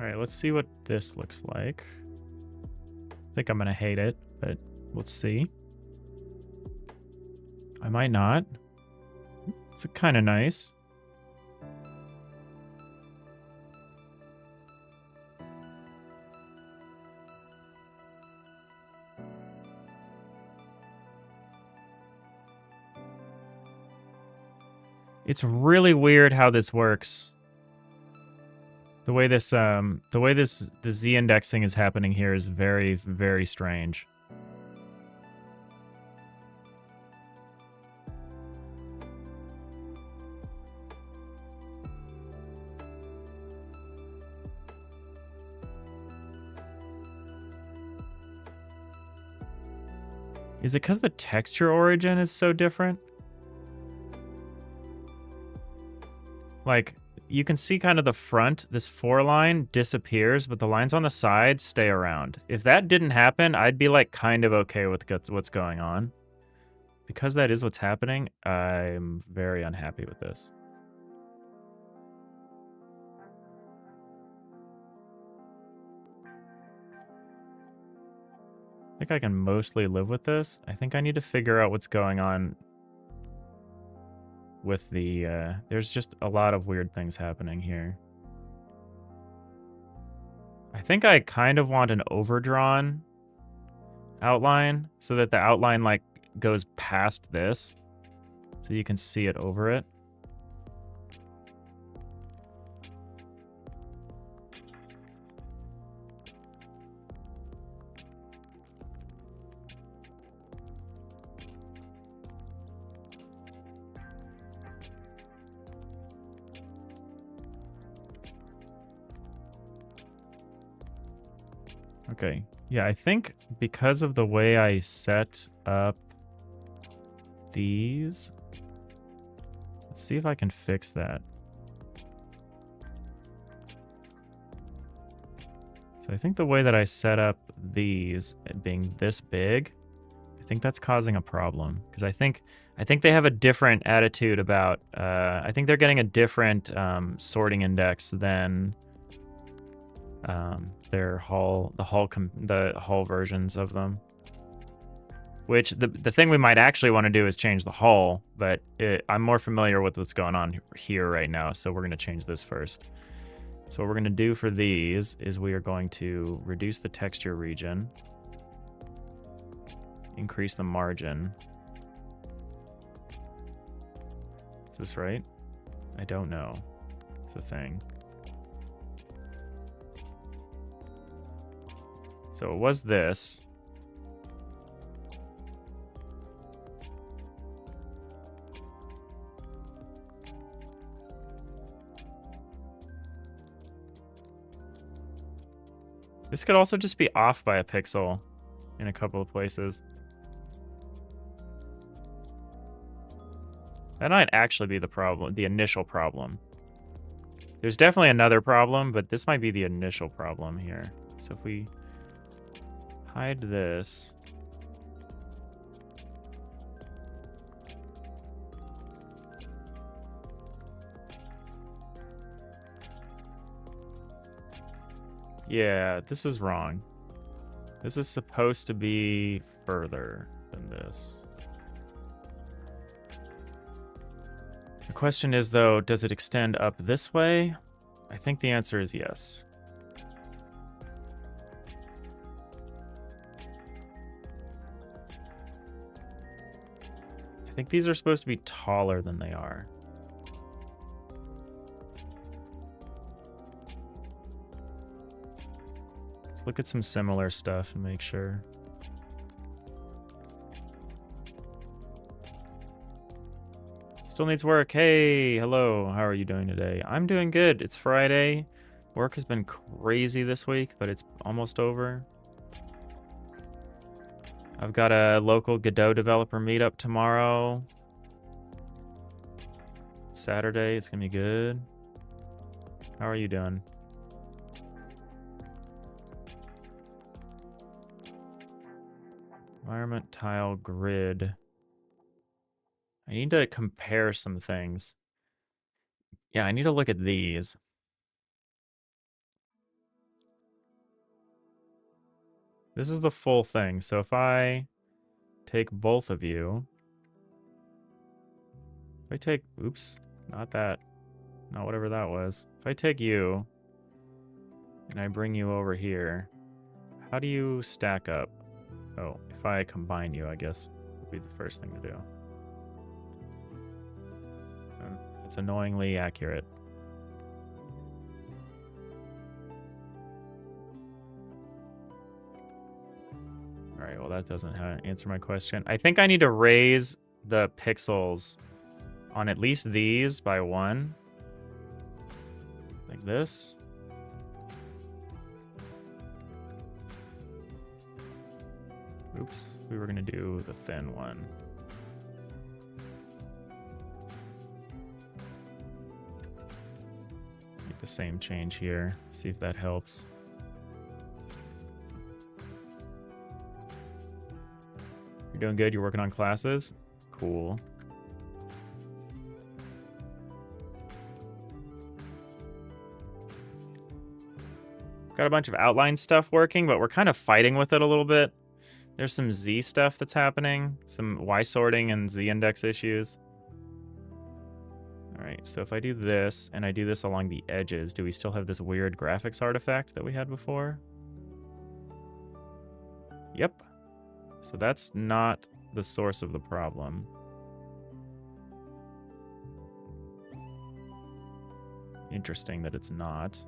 right, let's see what this looks like. I think I'm gonna hate it, but let's see. I might not. It's kind of nice. It's really weird how this works. The way this the Z indexing is happening here is very, very strange. Is it because the texture origin is so different? Like, you can see kind of the front, this 4 line disappears, but the lines on the side stay around. If that didn't happen, I'd be like kind of okay with what's going on. Because that is what's happening, I'm very unhappy with this. I think I can mostly live with this. I think I need to figure out what's going on with the, there's just a lot of weird things happening here. I think I kind of want an overdrawn outline so that the outline like goes past this so you can see it over it. Okay, yeah, I think because of the way I set up these, let's see if I can fix that. So I think the way that I set up these being this big, I think that's causing a problem because I think they have a different attitude about, I think they're getting a different sorting index than their the hull versions of them. Which the thing we might actually want to do is change the hull, but I'm more familiar with what's going on here right now, so we're going to change this first. So what we're going to do for these is we are going to reduce the texture region, increase the margin. Is this right? I don't know. It's a thing. So it was this. This could also just be off by a pixel in a couple of places. That might actually be the problem, the initial problem. There's definitely another problem, but this might be the initial problem here. So if we hide this. Yeah, this is wrong. This is supposed to be further than this. The question is, though, does it extend up this way? I think the answer is yes. I think these are supposed to be taller than they are. Let's look at some similar stuff and make sure. Still needs work. Hey, hello. How are you doing today? I'm doing good. It's Friday. Work has been crazy this week, but it's almost over. I've got a local Godot developer meetup tomorrow. Saturday, it's gonna be good. How are you doing? Environment tile grid. I need to compare some things. Yeah, I need to look at these. This is the full thing. So if I take both of you, if I take, oops, not that, not whatever that was. If I take you and I bring you over here, how do you stack up? Oh, if I combine you, I guess would be the first thing to do. It's annoyingly accurate. All right, well, that doesn't answer my question. I think I need to raise the pixels on at least these by 1. Like this. Oops, we were gonna do the thin one. Make the same change here, see if that helps. You're doing good, you're working on classes? Cool. Got a bunch of outline stuff working, but we're kind of fighting with it a little bit. There's some Z stuff that's happening, some Y sorting and Z index issues. All right, so if I do this and I do this along the edges, do we still have this weird graphics artifact that we had before? Yep. So that's not the source of the problem. Interesting that it's not.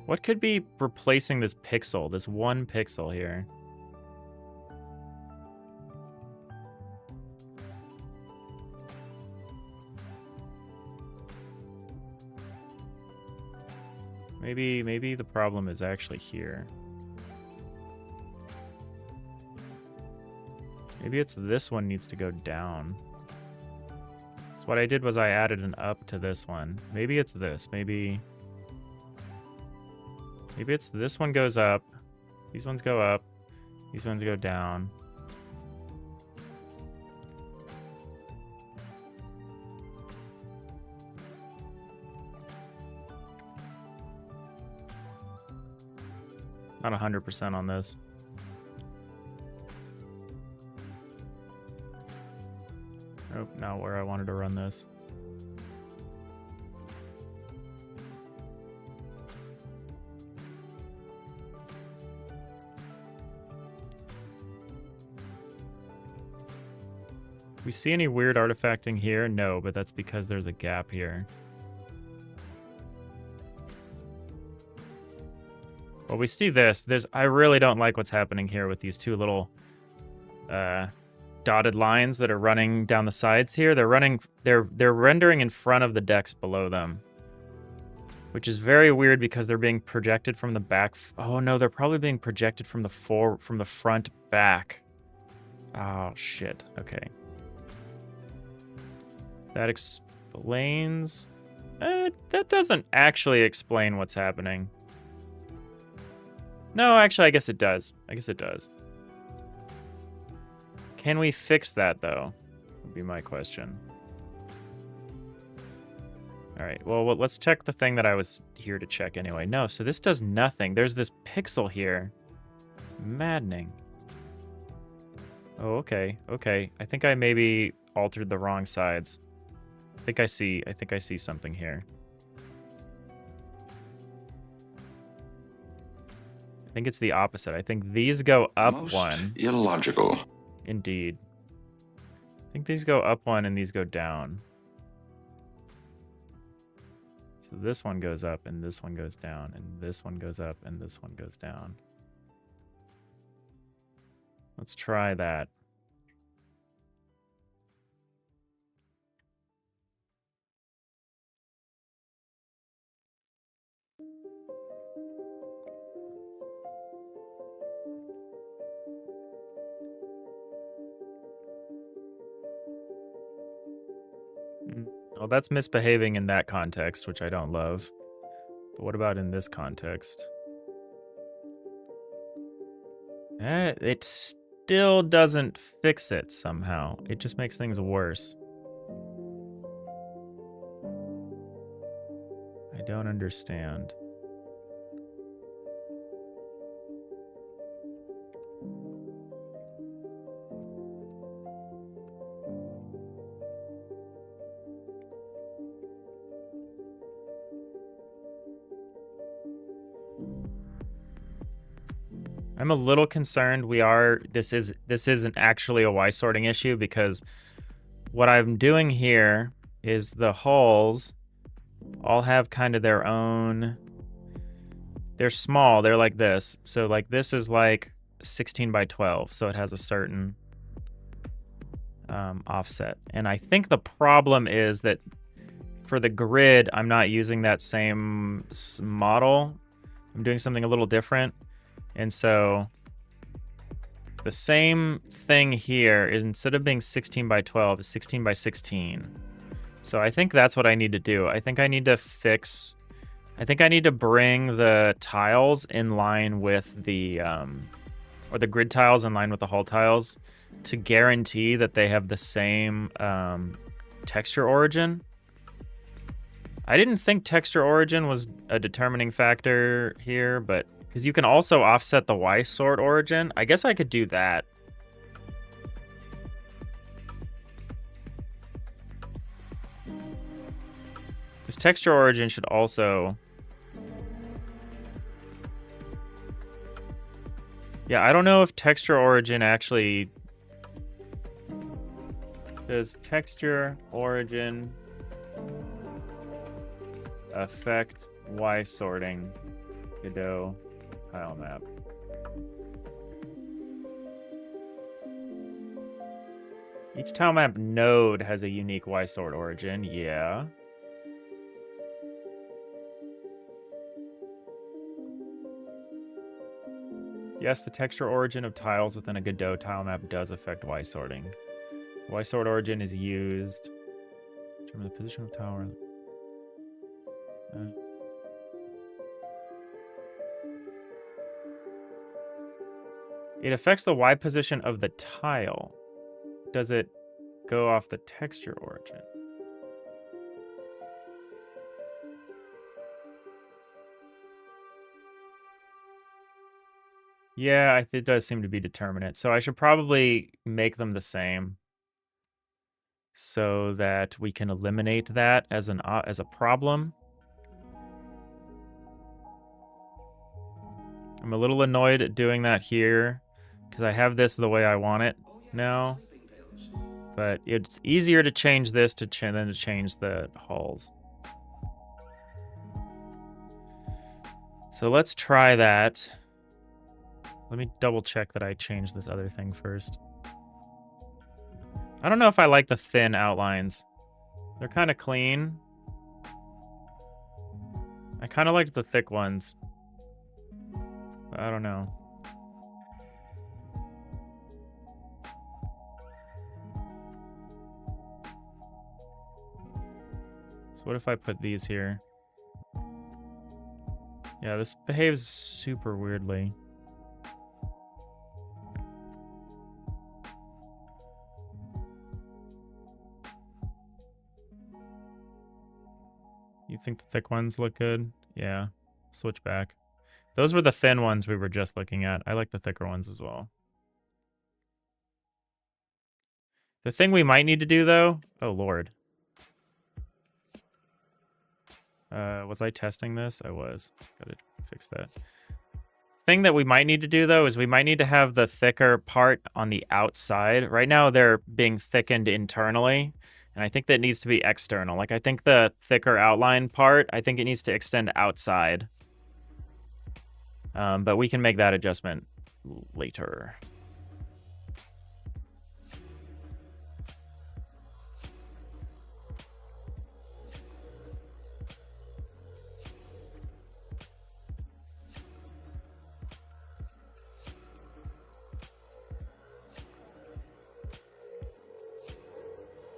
What could be replacing this pixel, this 1 pixel here? Maybe the problem is actually here. Maybe it's this one needs to go down. So what I did was I added an up to this one. Maybe it's this. Maybe it's this one goes up. These ones go up. These ones go down. Not 100% on this. Nope, not where I wanted to run this. We see any weird artifacting here? No, but that's because there's a gap here. Well, we see this. I really don't like what's happening here with these 2 little dotted lines that are running down the sides here. They're rendering in front of the decks below them, which is very weird because they're being projected from the back. Oh no, they're probably being projected from the front back. Oh shit. Okay. That explains... that doesn't actually explain what's happening. No, actually, I guess it does. Can we fix that, though? Would be my question. All right, well, let's check the thing that I was here to check anyway. No, so this does nothing. There's this pixel here. It's maddening. Oh, okay. I think I maybe altered the wrong sides. I think I see something here. I think it's the opposite. I think these go up Most 1. Illogical. Indeed. I think these go up 1 and these go down. So this one goes up and this one goes down and this one goes up and this one goes down. Let's try that. Well, that's misbehaving in that context, which I don't love. But what about in this context? It still doesn't fix it somehow. It just makes things worse. I don't understand. I'm a little concerned this isn't actually a Y sorting issue, because what I'm doing here is the hulls all have kind of their own, they're small, they're like this. So like this is like 16 by 12, so it has a certain offset. And I think the problem is that for the grid, I'm not using that same model. I'm doing something a little different. And so the same thing here is, instead of being 16 by 12, is 16 by 16. So I think that's what I need to do. I think I need to bring the tiles in line with the, or the grid tiles in line with the hull tiles, to guarantee that they have the same texture origin. I didn't think texture origin was a determining factor here, but because you can also offset the Y sort origin, I guess I could do that. This texture origin should also... Yeah, I don't know if texture origin actually... Does texture origin affect Y sorting? Godot tile map. Each tile map node has a unique Y sort origin, yeah. Yes, the texture origin of tiles within a Godot tile map does affect Y sorting. Y sort origin is used to determine the position of tile. It affects the Y position of the tile. Does it go off the texture origin? Yeah, it does seem to be determinate. So I should probably make them the same, so that we can eliminate that as a problem. I'm a little annoyed at doing that here, because I have this the way I want it now. But it's easier to change this than to change the hulls. So let's try that. Let me double check that I changed this other thing first. I don't know if I like the thin outlines. They're kind of clean. I kind of like the thick ones. But I don't know. So what if I put these here? Yeah, this behaves super weirdly. You think the thick ones look good? Yeah. Switch back. Those were the thin ones we were just looking at. I like the thicker ones as well. The thing we might need to do, though... Oh, Lord. Was I testing this? I was. Gotta fix that. Thing that we might need to do, though, is we might need to have the thicker part on the outside. Right now, they're being thickened internally. And I think that needs to be external. Like, I think the thicker outline part, I think it needs to extend outside. But we can make that adjustment later.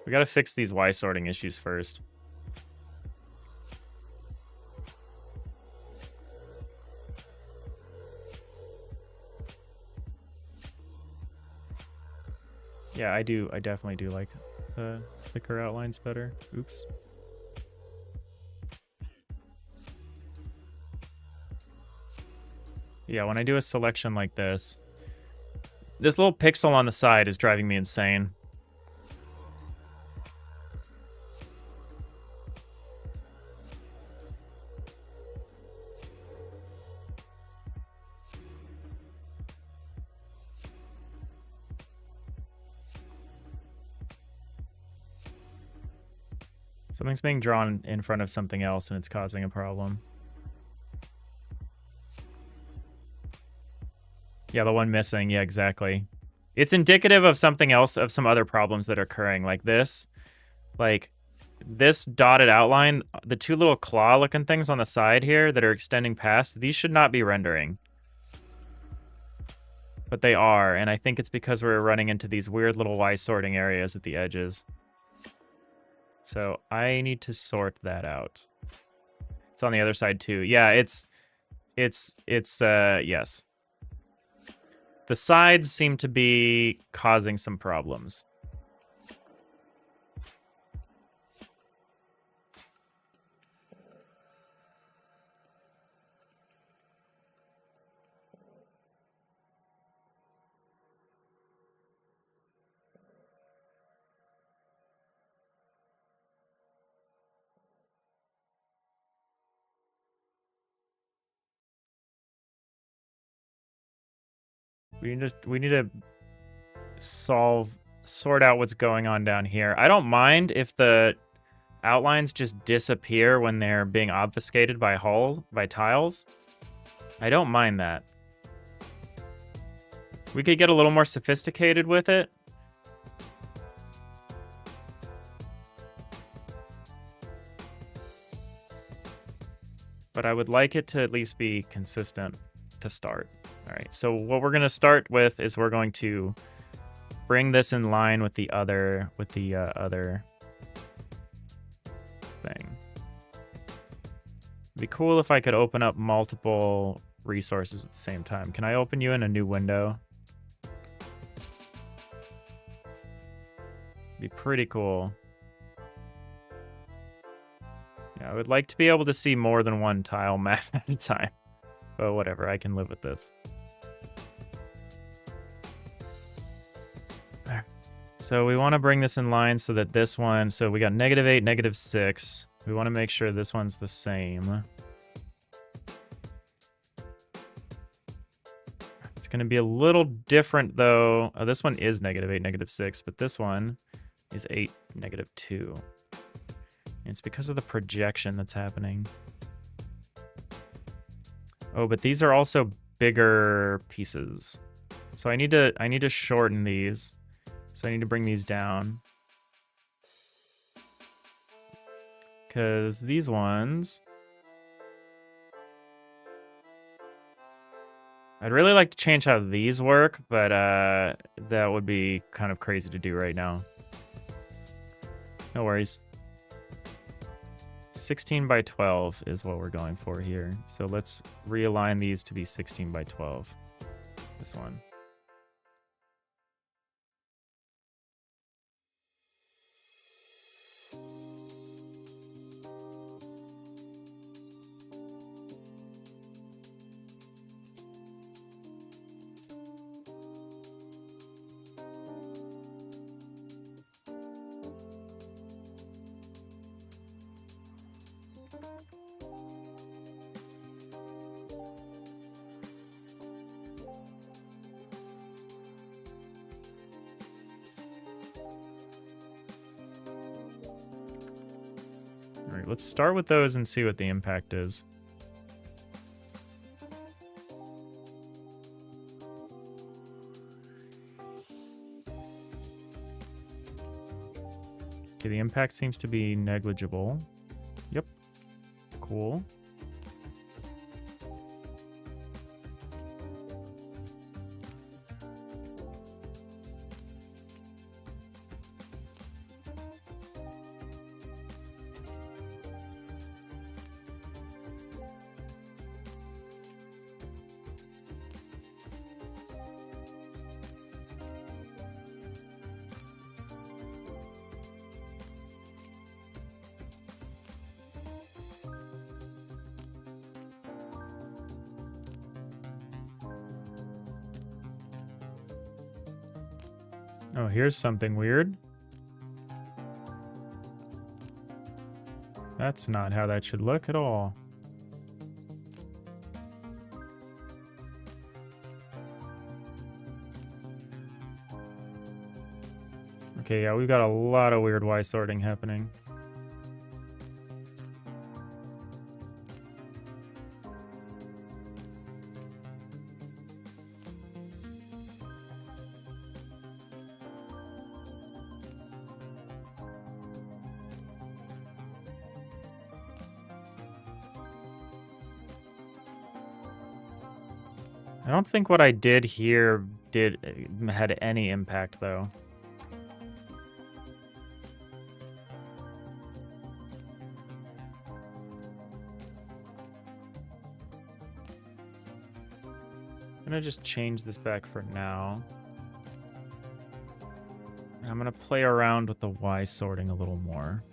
We gotta fix these Y sorting issues first. Yeah, I do. I definitely do like the thicker outlines better. Oops. Yeah, when I do a selection like this little pixel on the side is driving me insane. Something's being drawn in front of something else and it's causing a problem. Yeah, the one missing. Yeah, exactly. It's indicative of something else, of some other problems that are occurring, like this. Like, this dotted outline, the two little claw-looking things on the side here that are extending past, these should not be rendering. But they are, and I think it's because we're running into these weird little Y sorting areas at the edges. So I need to sort that out. It's on the other side too. Yeah, yes. The sides seem to be causing some problems. We need to sort out what's going on down here. I don't mind if the outlines just disappear when they're being obfuscated by tiles. I don't mind that. We could get a little more sophisticated with it. But I would like it to at least be consistent to start. All right, so what we're gonna start with is we're going to bring this in line with the other thing. It'd be cool if I could open up multiple resources at the same time. Can I open you in a new window? Be pretty cool. Yeah, I would like to be able to see more than one tile map at a time. But whatever, I can live with this. So we want to bring this in line so that this one, so we got -8, -6. We want to make sure this one's the same. It's going to be a little different though. Oh, this one is -8, -6, but this one is 8, -2. And it's because of the projection that's happening. Oh, but these are also bigger pieces. So I need to shorten these. So I need to bring these down. Because these ones... I'd really like to change how these work, but that would be kind of crazy to do right now. No worries. 16 by 12 is what we're going for here. So let's realign these to be 16 by 12. This one. Alright, let's start with those and see what the impact is. Okay, the impact seems to be negligible. Yep. Cool. Oh, here's something weird. That's not how that should look at all. Okay, yeah, we've got a lot of weird Y sorting happening. I don't think what I did here had any impact, though. I'm gonna just change this back for now. I'm gonna play around with the Y sorting a little more.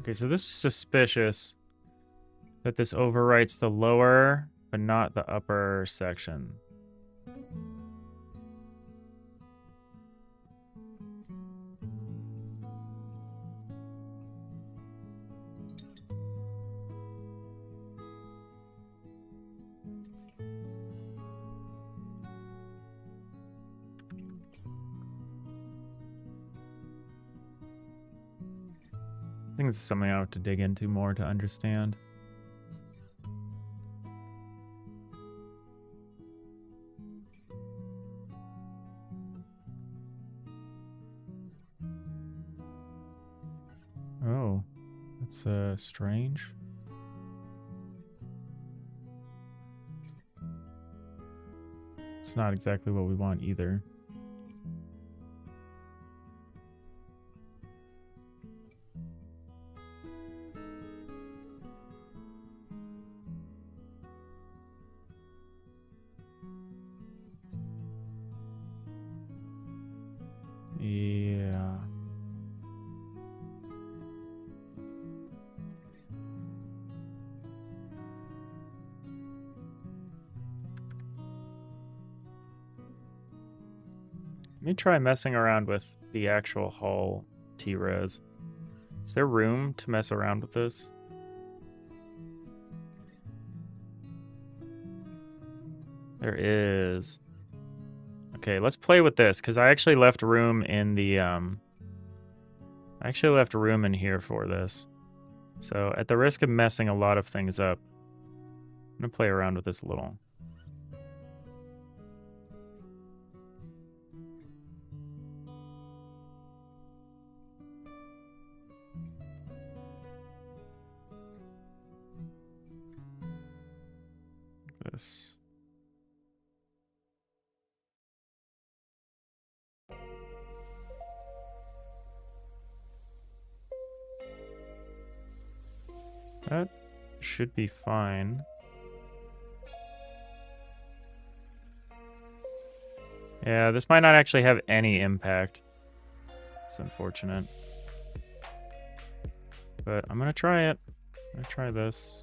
Okay, so this is suspicious that this overwrites the lower, but not the upper section. I think this is something I have to dig into more to understand. Oh, that's strange. It's not exactly what we want either. Yeah. Let me try messing around with the actual hull T-res. Is there room to mess around with this? There is. Okay, let's play with this, because I actually left room in the, I actually left room in here for this. So, at the risk of messing a lot of things up, I'm going to play around with this a little. Like this. That should be fine. Yeah, this might not actually have any impact. It's unfortunate. But I'm gonna try it. I'm gonna try this.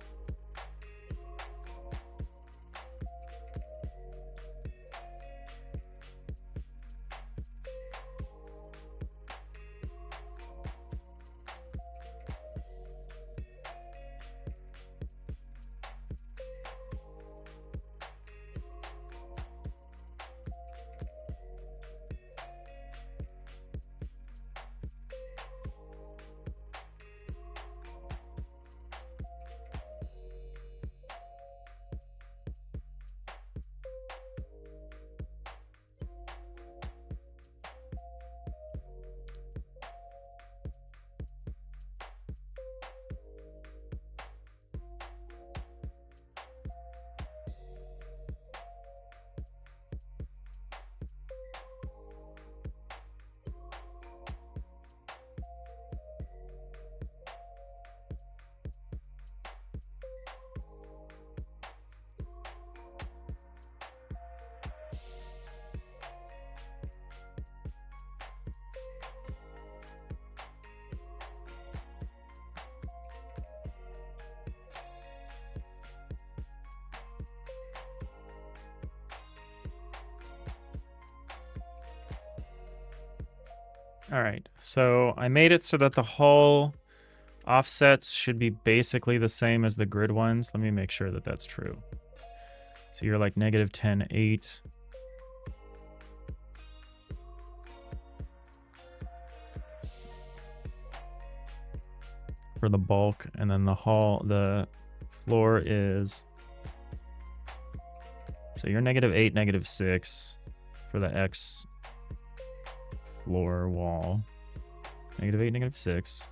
All right, so I made it so that the hull offsets should be basically the same as the grid ones. Let me make sure that that's true. So you're like negative 10, 8. For the bulk, and then the floor is, so you're negative 8, negative 6 for the X floor wall. Negative 8, negative 6.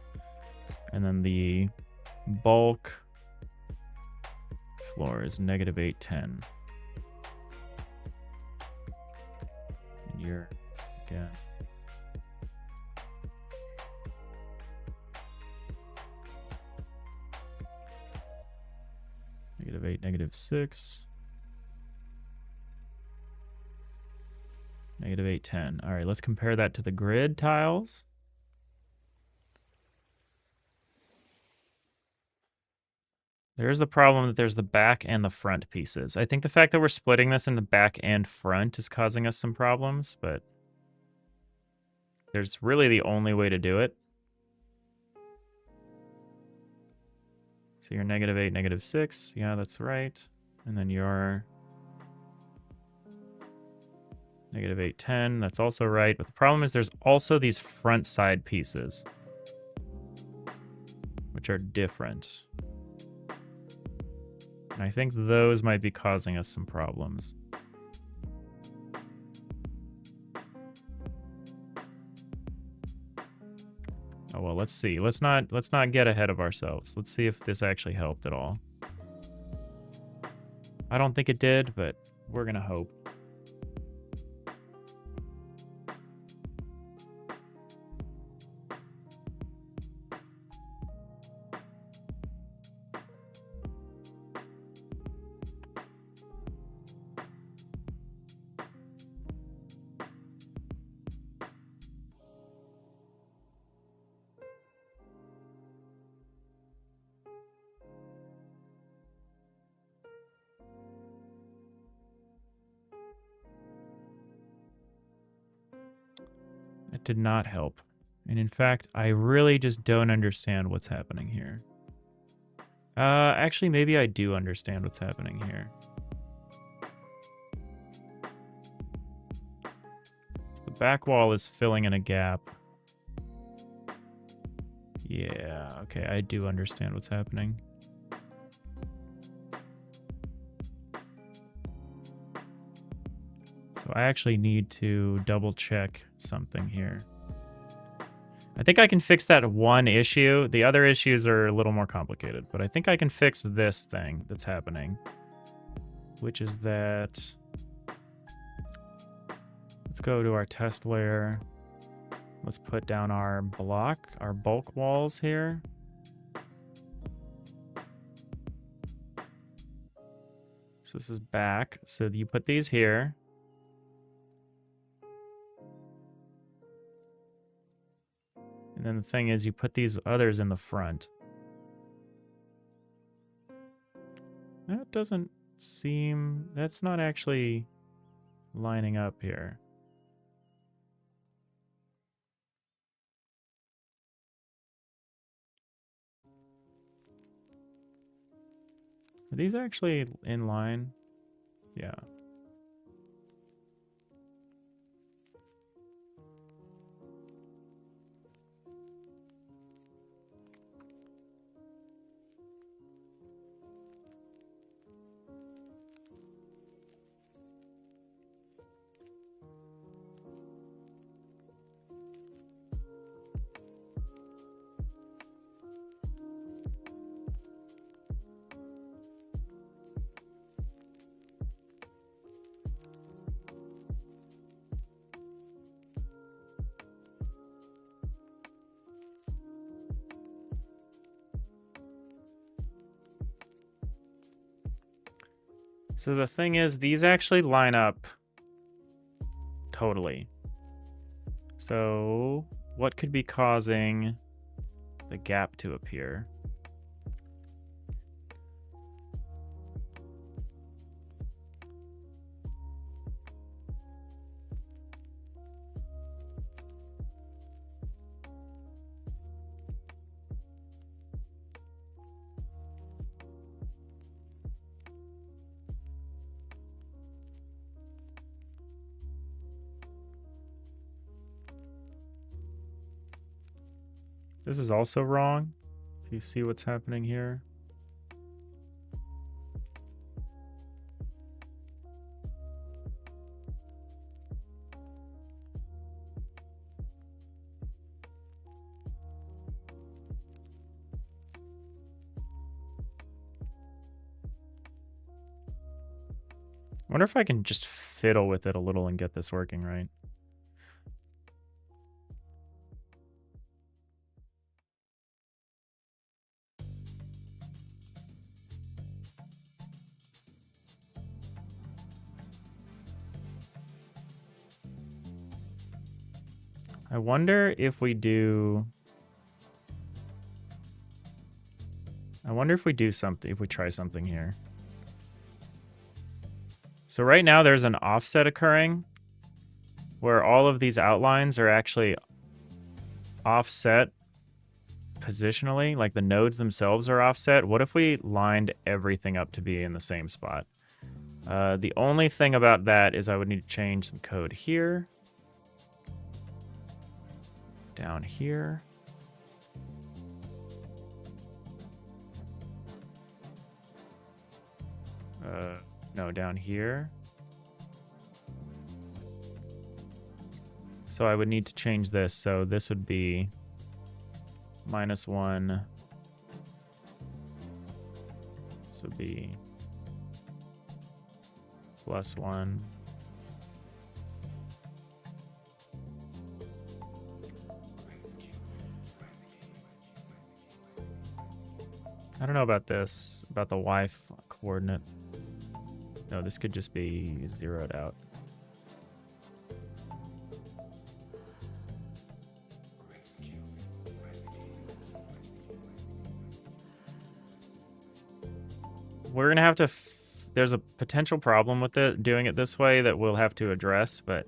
And then the bulk floor is negative 8, 10. And you're, again, negative 8, negative 6. Negative 8, 10. All right, let's compare that to the grid tiles. There's the problem that there's the back and the front pieces. I think the fact that we're splitting this into back and front is causing us some problems, but there's really the only way to do it. So you're negative 8, negative 6. Yeah, that's right. And then you're negative 8, 10. That's also right. But the problem is there's also these front side pieces, which are different. And I think those might be causing us some problems. Oh, well, let's see. Let's not get ahead of ourselves. Let's see if this actually helped at all. I don't think it did, but we're gonna hope. It did not help. And in fact, I really just don't understand what's happening here. Actually, maybe I do understand what's happening here. The back wall is filling in a gap. Yeah, okay, I do understand what's happening. So I actually need to double check something here. I think I can fix that one issue. The other issues are a little more complicated, but I think I can fix this thing that's happening, which is that, let's go to our test layer. Let's put down our bulk walls here. So this is back. So you put these here. And then the thing is, you put these others in the front. That doesn't seem... That's not actually lining up here. Are these actually in line? Yeah. So the thing is, these actually line up totally. So what could be causing the gap to appear? This is also wrong. If you see what's happening here. I wonder if I can just fiddle with it a little and get this working right. I wonder if we do... I wonder if we do something, if we try something here. So right now there's an offset occurring where all of these outlines are actually offset positionally, like the nodes themselves are offset. What if we lined everything up to be in the same spot? The only thing about that is I would need to change some code here. Down here. No, down here. So I would need to change this. So this would be -1. This would be +1. I don't know about this, about the Y coordinate. No, this could just be zeroed out. We're gonna have to, there's a potential problem with it, doing it this way that we'll have to address, but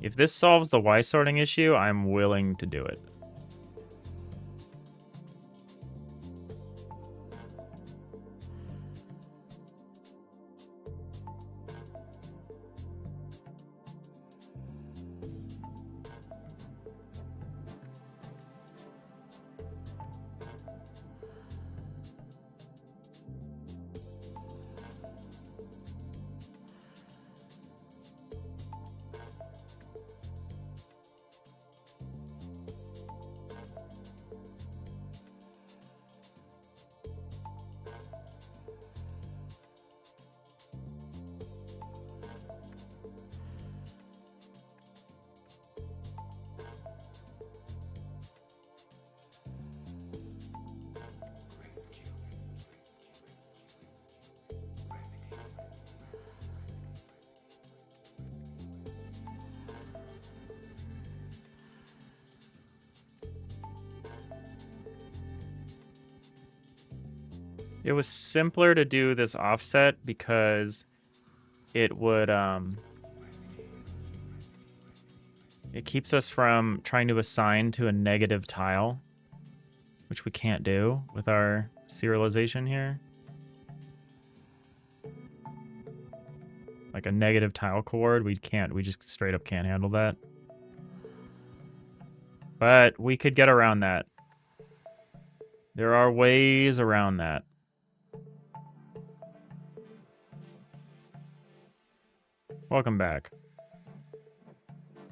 if this solves the Y sorting issue, I'm willing to do it. It was simpler to do this offset because it would, it keeps us from trying to assign to a negative tile, which we can't do with our serialization here. Like a negative tile chord, we just straight up can't handle that. But we could get around that. There are ways around that. Welcome back.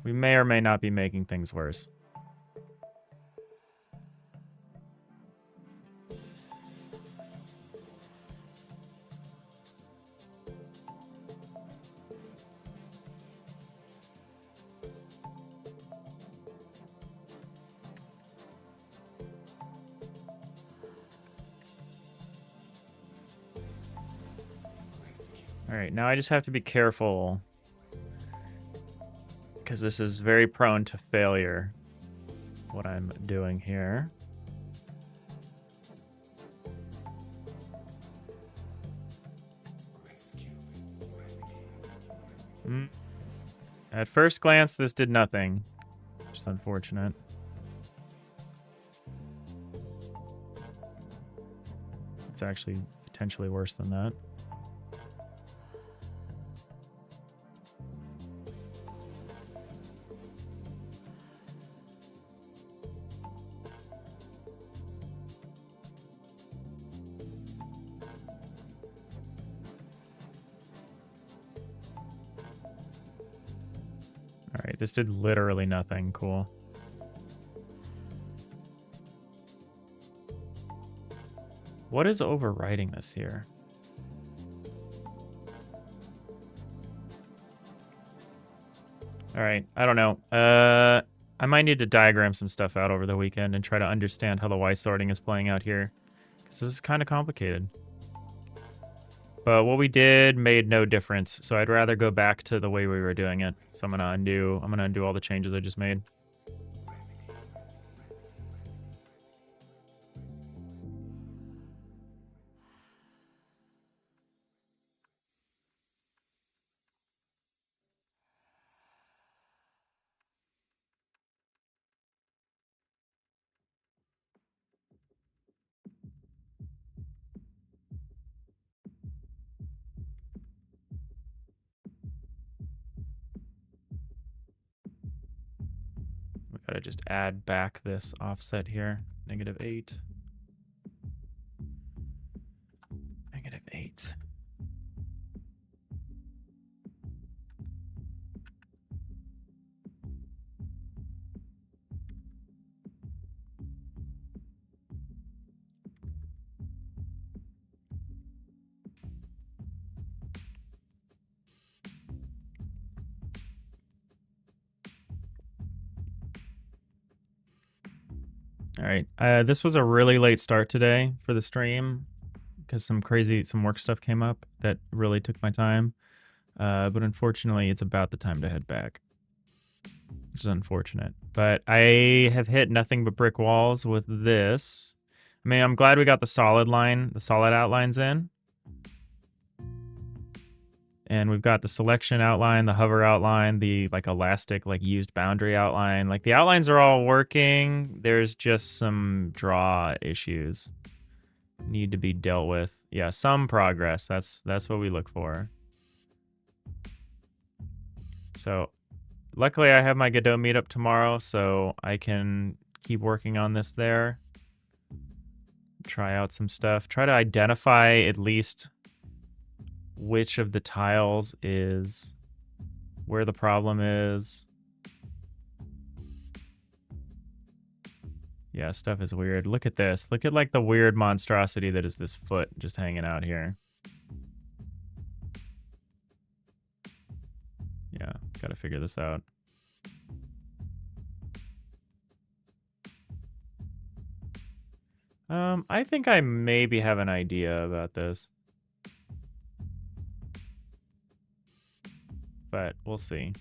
We may or may not be making things worse. All right, now I just have to be careful because this is very prone to failure, what I'm doing here. At first glance, this did nothing, which is unfortunate. It's actually potentially worse than that. All right, this did literally nothing. Cool. What is overwriting this here? All right, I don't know. I might need to diagram some stuff out over the weekend and try to understand how the Y sorting is playing out here, because this is kind of complicated. But what we did made no difference, so I'd rather go back to the way we were doing it. So I'm gonna undo all the changes I just made. We gotta just add back this offset here. -8. -8. All right. This was a really late start today for the stream because some work stuff came up that really took my time. But unfortunately, it's about the time to head back, which is unfortunate. But I have hit nothing but brick walls with this. I mean, I'm glad we got the solid outlines in. And we've got the selection outline, the hover outline, the elastic, used boundary outline. The outlines are all working. There's just some draw issues need to be dealt with. Yeah, some progress. That's what we look for. So luckily I have my Godot meetup tomorrow, so I can keep working on this there. Try out some stuff. Try to identify at least which of the tiles is where the problem is. Yeah, stuff is weird. Look at this. Look at the weird monstrosity that is this foot just hanging out here. Yeah, gotta figure this out. I think I maybe have an idea about this. But we'll see.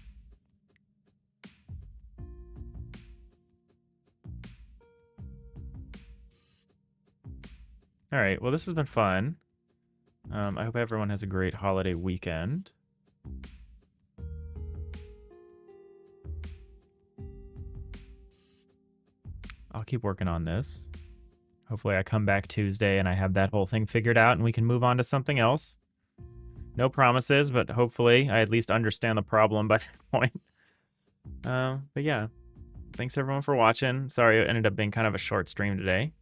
All right, well, this has been fun. I hope everyone has a great holiday weekend. I'll keep working on this. Hopefully I come back Tuesday and I have that whole thing figured out and we can move on to something else. No promises, but hopefully I at least understand the problem by that point. But yeah, thanks everyone for watching. Sorry it ended up being kind of a short stream today.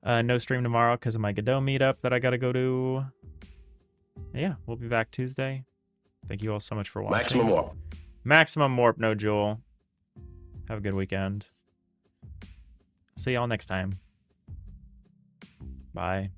No stream tomorrow because of my Godot meetup that I gotta go to. Yeah, we'll be back Tuesday. Thank you all so much for watching. Maximum warp. Maximum warp, no Jewel. Have a good weekend. See y'all next time. Bye.